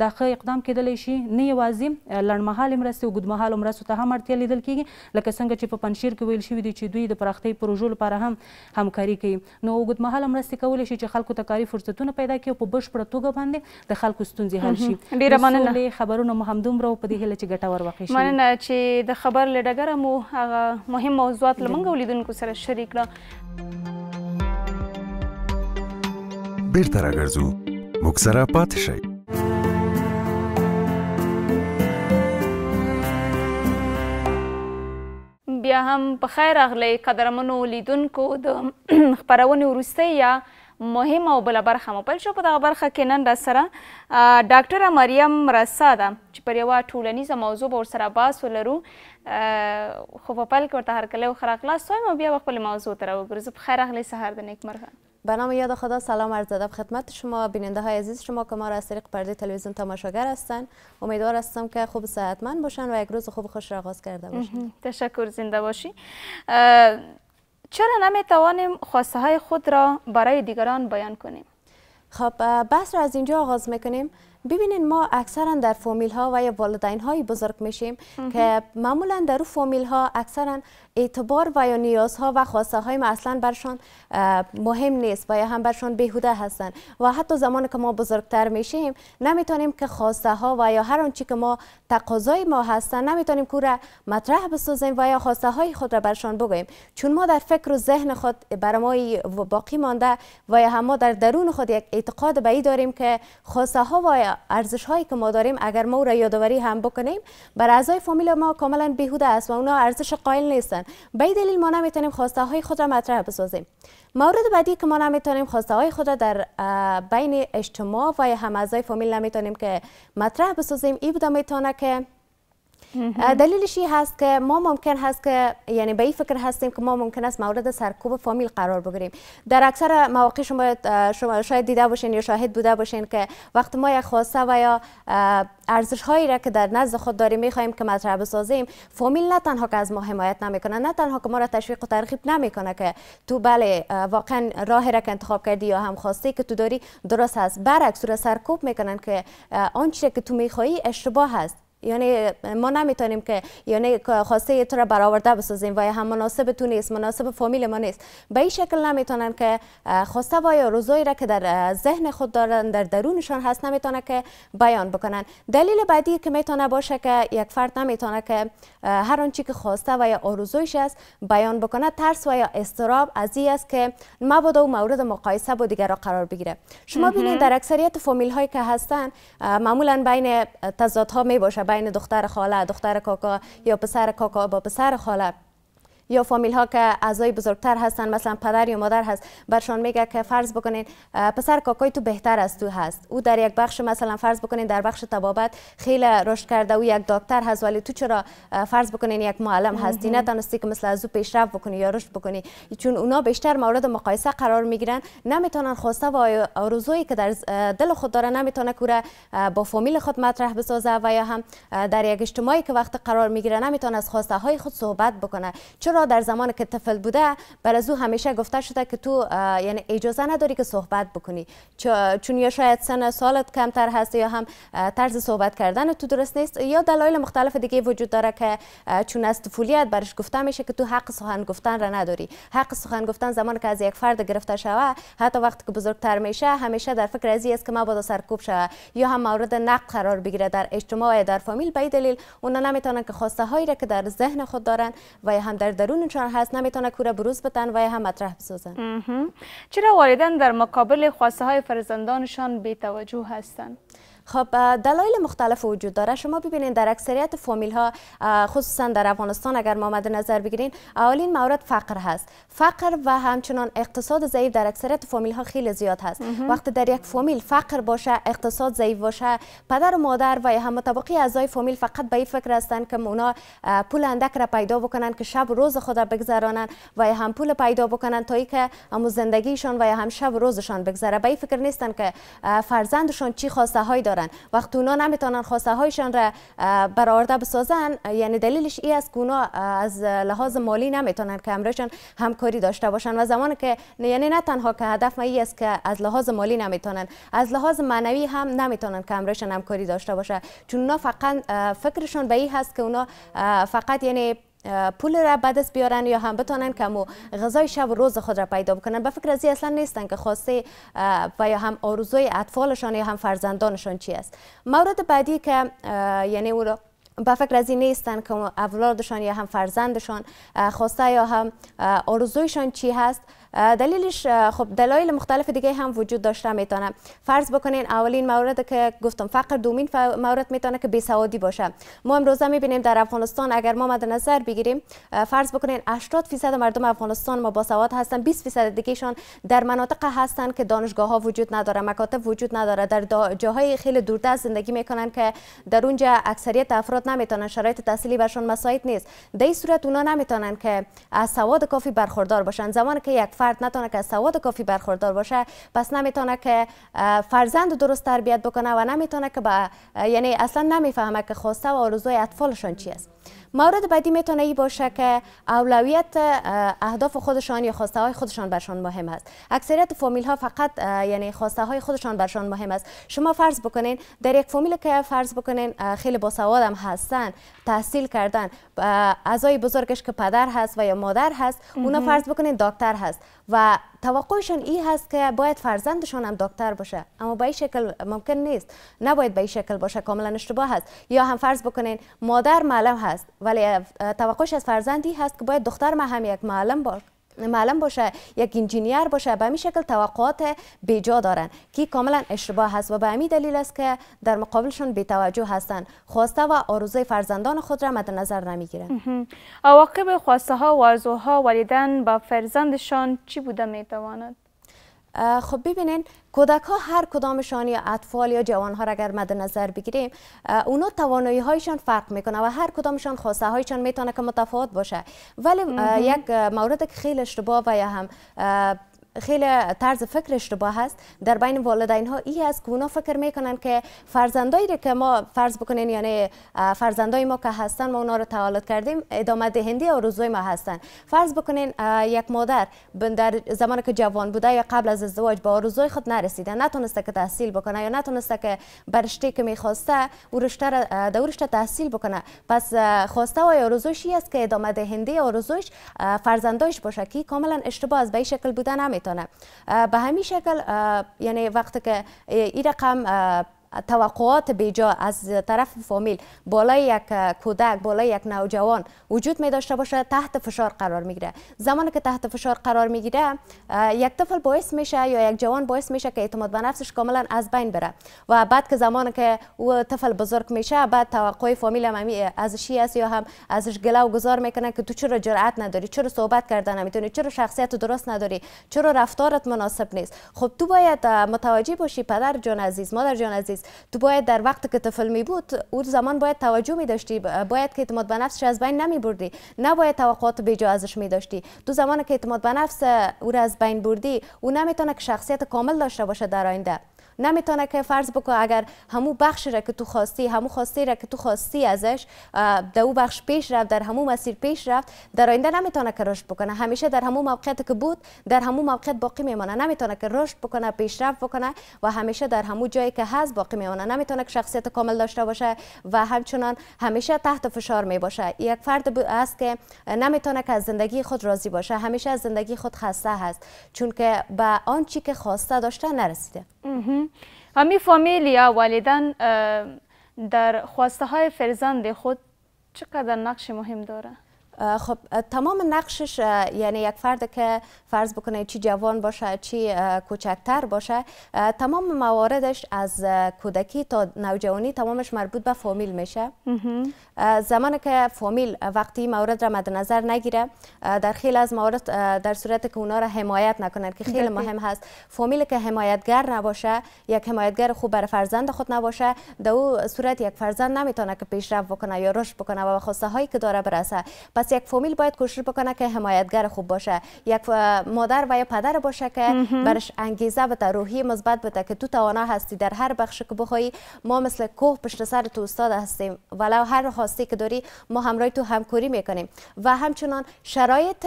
دا ښه اقدام کېدلی شي. نه یوازې لنډمهالې مرستې، اوږدمهالو مرستو ته هم اړتیا لیدل کېږي، لکه څنګه چې په پنجشیر کې ویل شوي دي چې دوی د پراختیايي پروژو لپاره هم همکاري کوي. نو اوږدمهاله مرستې کولی شي چې خلکو ته کاري فرصتونه پیدا کړي او په بشپړه توګه باندې د خلکو ستونزې حل شي. ډېره مننه. سولې خبرونه مو همدومره و په دې هیله چې ګټور واقع شي. مننه چې د خبر له ډګره مو هغه مهم موضوعات له موږ ولیدونکو سره شریک کړه. بیرته راګرځو، موږ سره پاتې شئ. بیا هم په خیر راغلی قدرمنو لیدونکو. د خپرونې وروستۍ یا مهمه او بله برخه مو پیل شو. په دغه برخه کې نن راسره ډاکټره مریم رسا ده چې پر یوه ټولنیزه موضوع به ورسره بحث ولرو. خب اول که ورته هرکلی و خراقلاست تویم و بیا خپل موضوع ته راوګرځو. بخیر اهل سحر د نیکمرغه. به نام یاد خدا سلام عرض ادب خدمت شما بیننده های عزیز شما که ما را از طریق پرده تلویزیون تماشاگر هستند. امیدوار هستم که خوب صحتمند باشن و یک روز خوب خوش را آغاز کرده باشن. تشکر، زنده باشی. چرا نمیتوانیم خواسته های خود را برای دیگران بیان کنیم؟ خب بحث را از اینجا آغاز میکنیم. ببینین ما اکثرا در فامیل ها و یا والدین های بزرگ میشیم که معمولا در اون فامیل ها اکثرا اعتبار و یا نیازها و خواسته های ما اصلا برشان مهم نیست و یا هم برشان بیهوده هستن و حتی زمانی که ما بزرگتر میشیم نمیتونیم که خواسته ها و یا هر آنچه که ما تقاضای ما هستن نمیتونیم که را مطرح بسازیم و یا خواسته های خود را برشان بگوییم، چون ما در فکر و ذهن خود برای ما باقی مانده و یا هم ما در درون خود یک اعتقاد به این داریم که خواسته ها و یا ارزش هایی که ما داریم اگر ما را یادآوری هم بکنیم بر اعضای فامیل ما کاملا بیهوده است و اونا ارزش قائل نیستن. به دلیل ما نمیتونیم خواسته های خود را مطرح بسازیم. مورد بعدی که ما نمیتونیم خواسته های خود را در بین اجتماع و یا هم اعضای فامیل نمیتونیم که مطرح بسازیم، این بوده میتونه که دلیلش این هست که ما ممکن هست که یعنی به این فکر هستیم که ما ممکن است مورد سرکوب فامیل قرار بگیریم. در اکثر مواقع شما شاید دیده باشین یا شاهد بوده باشین که وقتی ما یک خواسته و یا ارزش هایی را که در نزد خود داریم میخوایم که مطرح بسازیم، فامیل نه تنها که از ما حمایت نمیکنه، نه تنها که ما را تشویق و ترغیب نمیکنه که تو بله واقعا راهی را که انتخاب کردی یا هم خواسته که تو داری درست هست، برعکس را سرکوب میکنن که آنچه که تو میخوایی اشتباه هست. یعنی ما نمیتونیم که یعنی خواسته تو را برآورده بسازیم و هم مناسب تو نیست، مناسب فامیل ما نیست. به این شکل نمیتونن که خواسته و یا روزایی را که در ذهن خود دارن در درونشان هست نمیتونه که بیان بکنن. دلیل بعدی که میتونه باشه که یک فرد نمیتونه که هر آنچه که خواسته و یا آرزویش است بیان بکنه، ترس و یا اضطراب از این است که مبادا و مورد مقایسه با دیگران قرار بگیره. شما ببینید در اکثریت فامیل هایی که هستن معمولا بین تضادها می باشه، بین دختر خاله، دختر کاکا یا پسر کاکا با پسر خاله، یا فامیل ها که اعضای بزرگتر هستن مثلا پدر یا مادر هست برشان میگه که فرض بکنین پسر کاکای تو بهتر از تو هست، او در یک بخش مثلا فرض بکنین در بخش طبابت خیلی رشد کرده، او یک دکتر هست ولی تو چرا فرض بکنین یک معلم هستی نتونستی که مثل از او پیشرفت بکنی یا رشد بکنی. چون اونا بیشتر مورد مقایسه قرار میگیرن، نمیتونن خواسته و آرزویی که در دل خود داره نمیتونه کوره با فامیل خود مطرح بسازه و یا هم در یک اجتماعی که وقت قرار میگیره نمیتونه از خواسته های خود صحبت بکنه. چرا در زمانی که طفل بوده بر از او همیشه گفته شده که تو یعنی اجازه نداری که صحبت بکنی، چون یا شاید سن سالت کمتر هست یا هم طرز صحبت کردن تو درست نیست یا دلایل مختلف دیگه وجود داره که چون از طفولیت برش گفته میشه که تو حق سخن گفتن را نداری. حق سخن گفتن زمانی که از یک فرد گرفته شوه حتی وقتی که بزرگتر میشه همیشه در فکر ازی است که مبادا سرکوب شه یا هم مورد نقد قرار بگیره در اجتماع در فامیل. به دلیل اونا نمیتونن که خواسته هایی را که در ذهن خود دارن و هم در درونشان هست نمیتونه کوره بروز بدن و هم مطرح بسازن. چرا والدین در مقابل خواسته های فرزندانشان بی توجه هستند؟ خب دلایل مختلف وجود داره. شما ببینید در اکثریت فامیل ها خصوصا در افغانستان اگر ما مد نظر بگیرین اولین مورد فقر هست. فقر و همچنان اقتصاد ضعیف در اکثریت فامیل ها خیلی زیاد هست. وقتی در یک فامیل فقر باشه، اقتصاد ضعیف باشه، پدر و مادر و هم مطابقی اعضای فامیل فقط به این فکر هستند که اونا پول اندک را پیدا بکنن که شب روز خود بگذرانن و هم پول پیدا بکنن تا اینکه هم زندگیشان و هم شب روزشان بگذره. به این فکر نیستن که فرزندشان چی خواسته هایی دارن. وقتی اونا نمیتونن خواسته هایشان را برآورده بسازن یعنی دلیلش این است که اونا از لحاظ مالی نمیتونن که همراهشان همکاری داشته باشن و زمانی که یعنی نه تنها که هدف این است که از لحاظ مالی نمیتونن، از لحاظ معنوی هم نمیتونن که همراهشان همکاری داشته باشه. چون اونا فقط فکرشون به این هست که اونا فقط یعنی پول را به دست بیارن یا هم بتونن که غذای شب و روز خود را پیدا بکنن. به فکر ازی اصلا نیستن که خواسته و یا هم آرزوی اطفالشان یا هم فرزندانشان چی است. مورد بعدی که یعنی او به فکر ازی نیستن که اولادشان یا هم فرزندشان خواسته یا هم آرزویشان چی هست. دلیلش خب دلایل مختلف دیگه هم وجود داشته میتونه. فرض بکنین اولین مورد که گفتم فقر، دومین مورد میتونه که بیسوادی باشه. ما امروزه میبینیم در افغانستان اگر ما مد نظر بگیریم فرض بکنین 80% مردم افغانستان ما باسواد هستن، 20% دیگهشون در مناطق هستن که دانشگاه ها وجود نداره، مکاتب وجود نداره، در جاهای خیلی دوردست زندگی میکنن که در اونجا اکثریت افراد نمیتونن، شرایط تحصیلی برشون مساعد نیست. در این صورت اونا نمیتونن که از سواد کافی برخوردار باشن. زمانی که یک فرد نتونه که از سواد کافی برخوردار باشه پس نمیتونه که فرزند درست تربیت بکنه و نمیتونه که یعنی اصلا نمیفهمه که خواسته و آرزوی اطفالشون چی است. مورد بعدی میتونه ای باشه که اولویت اهداف خودشان یا خواسته های خودشان برشان مهم است. اکثریت فامیل ها فقط یعنی خواسته های خودشان برشان مهم است. شما فرض بکنین در یک فامیل که فرض بکنین خیلی باسواد هم هستن، تحصیل کردن، اعضای بزرگش که پدر هست و یا مادر هست، اونا فرض بکنین دکتر هست و توقعشون این هست که باید فرزندشون هم دکتر باشه، اما به این شکل ممکن نیست. نباید به این شکل باشه، کاملا اشتباه هست. یا هم فرض بکنین مادر معلم هست ولی توقعش از فرزندی هست که باید دختر ما هم یک معلم باشه، یک انجینیر باشه. به همین شکل توقعات بیجا دارن که کاملا اشتباه هست و به همین دلیل است که در مقابلشون بی‌توجه هستن، خواسته و آرزوی فرزندان خود را مد نظر نمیگیرن. عواقب خواسته ها و آرزوها والدین با فرزندشان چی بوده میتواند؟ خب ببینین کودک ها هر کدامشان یا اطفال یا جوان ها را اگر مد نظر بگیریم، اونا توانایی هایشان فرق میکنه و هر کدامشان خواسته هایشان میتونه که متفاوت باشه. ولی یک مورد که خیلی اشتباه و یا هم خیلی طرز فکر اشتباه هست در بین والدین ها این است که اونا فکر میکنن که فرزندایی که ما فرض بکنین یعنی فرزندای ما که هستن ما اونا رو تولد کردیم ادامه دهنده آرزوی ما هستن. فرض بکنین یک مادر در زمانی که جوان بوده یا قبل از ازدواج به آرزوی خود نرسیده، نتونسته که تحصیل بکنه یا نتونسته که بر رشته که میخواسته او رشته تحصیل بکنه، پس خواسته و آرزویش است که ادامه دهنده آرزویش فرزندایش باشه که کاملا اشتباه است. به این شکل بوده نمیتونه. به همین شکل یعنی وقتی که این رقم توقعات بیجا از طرف فامیل بالای یک کودک، بالای یک نوجوان وجود می داشته باشه، تحت فشار قرار میگیره. زمانی که تحت فشار قرار میگیره یک طفل باعث میشه یا یک جوان باعث میشه که اعتماد به نفسش کاملا از بین بره و بعد که زمانی که او طفل بزرگ میشه بعد توقع فامیل هم ازش است یا هم ازش گله و گذار میکنه که تو چرا جرأت نداری، چرا صحبت کردن نمیتونی، چرا شخصیت درست نداری، چرا رفتارت مناسب نیست. خب تو باید متوجه باشی پدر جان عزیز، مادر جان عزیز، تو باید در وقت که طفل می بود اون زمان باید توجه می داشتی، باید که اعتماد به نفسش از بین نمی بردی، نباید توقعات بیجا ازش می داشتی. تو زمانی که اعتماد به نفس او را از بین بردی او نمیتونه که شخصیت کامل داشته باشه در آینده. نمیتونه که فرض بکن اگر همو بخشی را که تو خواستی، همو خواستی را که تو خواستی ازش در او بخش پیش رفت، در همو مسیر پیش رفت، در آینده نمیتونه که رشد بکنه. همیشه در همو موقعیتی که بود در همو موقعیت باقی میمونه، نمیتونه که رشد بکنه، پیشرفت بکنه و همیشه در همو جایی که هست باقی میمونه. نمیتونه که شخصیت کامل داشته باشه و همچنان همیشه تحت فشار می باشه. یک فرد است که نمیتونه که از زندگی خود راضی باشه، همیشه از زندگی خود خسته هست چون که به آن چی که خواسته داشته نرسیده. همین فامیل یا والدین در خواسته های فرزند خود چقدر نقش مهم داره؟ خب تمام نقشش یعنی یک فرد که فرض بکنه چی جوان باشه چی کوچکتر باشه، تمام مواردش از کودکی تا نوجوانی تمامش مربوط به فامیل میشه. زمانی که فامیل وقتی مورد را مد نظر نگیره، در خیلی از موارد در صورتی که اونا را حمایت نکنن که خیلی مهم هست، فامیل که حمایتگر نباشه، یک حمایتگر خوب برای فرزند خود نباشه، در او صورت یک فرزند نمیتونه که پیشرفت بکنه یا رشد بکنه و به خواسته هایی که داره برسه. پس یک فامیل باید کوشش بکنه که حمایتگر خوب باشه، یک مادر و یا پدر باشه که برش انگیزه بده، روحی مثبت بده که تو توانا هستی، در هر بخش که بخوای ما مثل کوه پشت سر تو استاد هستیم، ولو هر خواستی که داری ما همراه تو همکاری میکنیم. و همچنان شرایط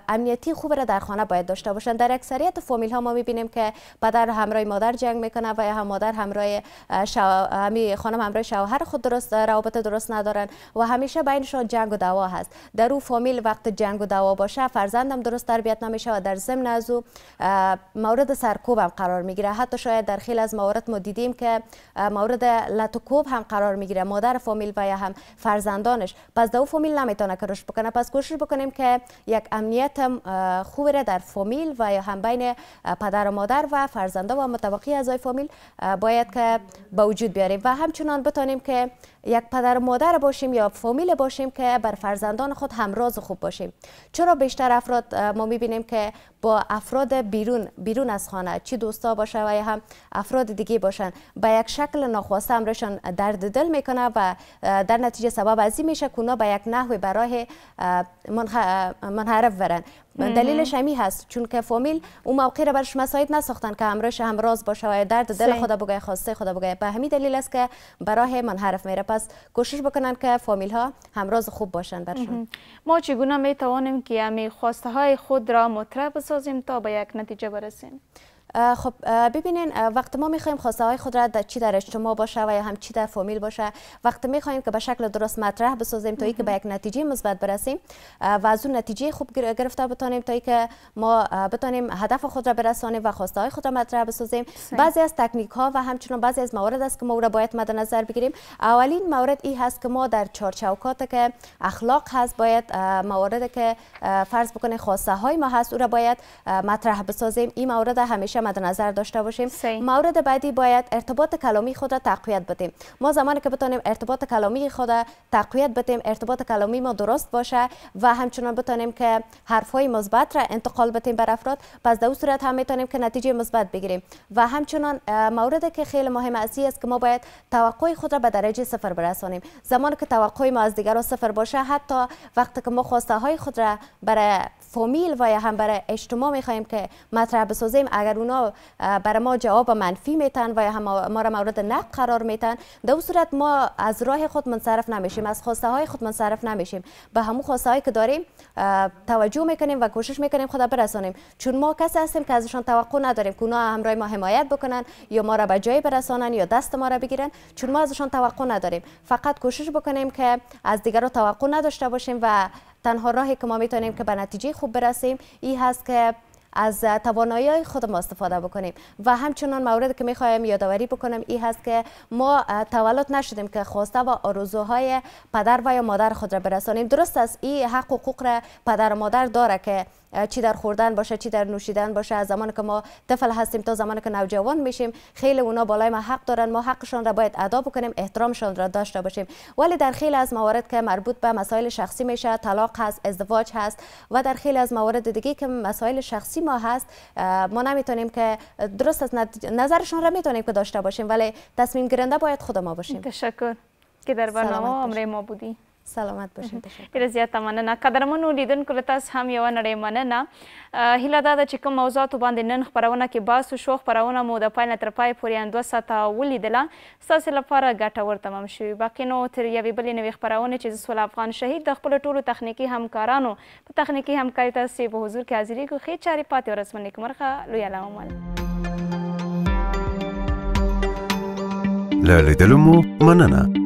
امنیتی خوب را در خانه باید داشته باشن. در اکثریت فامیل ها ما میبینیم که پدر همراه مادر جنگ میکنه و یا هم مادر همراه خانم همراه شوهر خود درست روابط درست ندارن و همیشه بینشون جنگ و دعوا هست. در اون فامیل وقت جنگ و دعوا باشه فرزندم درست تربیت نمیشه و در ضمن از او مورد سرکوب هم قرار میگیره. حتی شاید در خیلی از موارد ما دیدیم که مورد لطوکوب هم قرار میگیره مادر فامیل و یا هم فرزندانش. پس در اون فامیل نمیتونه که رشد بکنه. پس کوشش بکنیم که یک امنیت خوبی را در فامیل و یا هم بین پدر و مادر و فرزندا و متبقی اعضای فامیل باید که به وجود بیاریم و همچنان بتونیم که یک پدر و مادر باشیم یا فامیل باشیم که بر فرزندان خود همراز خوب باشیم. چرا بیشتر افراد ما میبینیم که با افراد بیرون از خانه، چی دوستا باشه و یا هم افراد دیگه باشن، به یک شکل ناخواسته امرشان درد دل میکنه و در نتیجه سبب ازی میشه که اونا به یک نحوی برای منحرف برن. دلیلش همی هست چون که فامیل اون موقع را برش مساعد نساختن که همراهش همراز باشه و درد دل خدا بگه، خواسته خدا بگه. به همین دلیل است که برای منحرف میره. پس کوشش بکنن که فامیل ها همراز خوب باشن برشون. ما چگونه می توانیم که همی خواسته های خود را مطرح بسازیم تا به یک نتیجه برسیم؟ خب ببینین، وقت ما میخوایم خواسته های خود را چی در اجتماع باشه و یا هم چی در فامیل باشه، وقت میخوایم که به شکل درست مطرح بسازیم تا اینکه به یک نتیجه مثبت برسیم و از اون نتیجه خوب گرفته بتونیم تا اینکه ما بتونیم هدف خود را برسانیم و خواسته های خود را مطرح بسازیم. بعضی از تکنیک ها و همچنین بعضی از موارد است که ما را باید مد نظر بگیریم. اولین مورد این هست که ما در چارچوکات که اخلاق هست باید موارد که فرض بکنه خواسته های ما هست او را باید مطرح بسازیم. این مورد همیشه مد نظر داشته باشیم. مورد بعدی باید ارتباط کلامی خود را تقویت بدیم. ما زمانی که بتونیم ارتباط کلامی خود را تقویت بدیم، ارتباط کلامی ما درست باشه و همچنان بتونیم که حرفای مثبت را انتقال بدیم بر افراد، پس در اون صورت هم میتونیم که نتیجه مثبت بگیریم. و همچنان موردی که خیلی مهم است که ما باید توقع خود را به درجه صفر برسانیم. زمانی که توقع ما از دیگران صفر باشه، حتی وقتی که ما خواسته های خود را برای فامیل و یا هم برای اجتماع میخوایم که مطرح بسازیم، اگر اونا برای ما جواب منفی میتن و یا هم ما را مورد نقد قرار میتن، در اون صورت ما از راه خود منصرف نمیشیم، از خواسته های خود منصرف نمیشیم. به همون خواسته هایی که داریم توجه میکنیم و کوشش میکنیم خود برسانیم، چون ما کسی هستیم که ازشان توقع نداریم که اونا همراه ما حمایت بکنن یا ما را به جای برسانن یا دست ما را بگیرن، چون ما ازشان توقع نداریم. فقط کوشش بکنیم که از دیگران توقع نداشته باشیم و تنها راهی که ما میتونیم که به نتیجه خوب برسیم این هست که از توانایی خود ما استفاده بکنیم. و همچنان موردی که میخوایم یادآوری بکنم این هست که ما تولد نشدیم که خواسته و آرزوهای پدر و یا مادر خود را برسانیم. درست است این حق و حقوق را پدر و مادر داره که چی در خوردن باشه، چی در نوشیدن باشه. از زمانی که ما طفل هستیم تا زمانی که نوجوان میشیم، خیلی اونا بالای ما حق دارن، ما حقشون را باید ادا بکنیم، احترامشون را داشته باشیم. ولی در خیلی از موارد که مربوط به مسائل شخصی میشه، طلاق هست، ازدواج هست و در خیلی از موارد دیگه که مسائل شخصی ما هست، ما نمیتونیم که درست از نظرشون را میتونیم که داشته باشیم، ولی تصمیم گیرنده باید خود ما باشیم. تشکر که در برنامه همراه ما بودی. سلامت باشین. ډېره زیاته مننه. قدرمنو لیدونکو له تاسو هم یوه نړۍ مننه. هیله دا ده چې کوم موضوعاتو باندې نن خپرونه کې بحث وشو، خپرونه مو د پای نه تر پای پورې 2 ساعته ولیدله، ستاسې لپاره ګټور تمام شوي. باقي نو تر یوې بلې نوې خپرونې چې زه سول افغان شهید د خپلو ټولو تخنیکي همکارانو په تخنیکي همکاري تاسې په حضور کې حاضرېږو. ښې چارې پاتې ورځ مو نیکمرغه. لوی علامه له لیدلو مو مننه.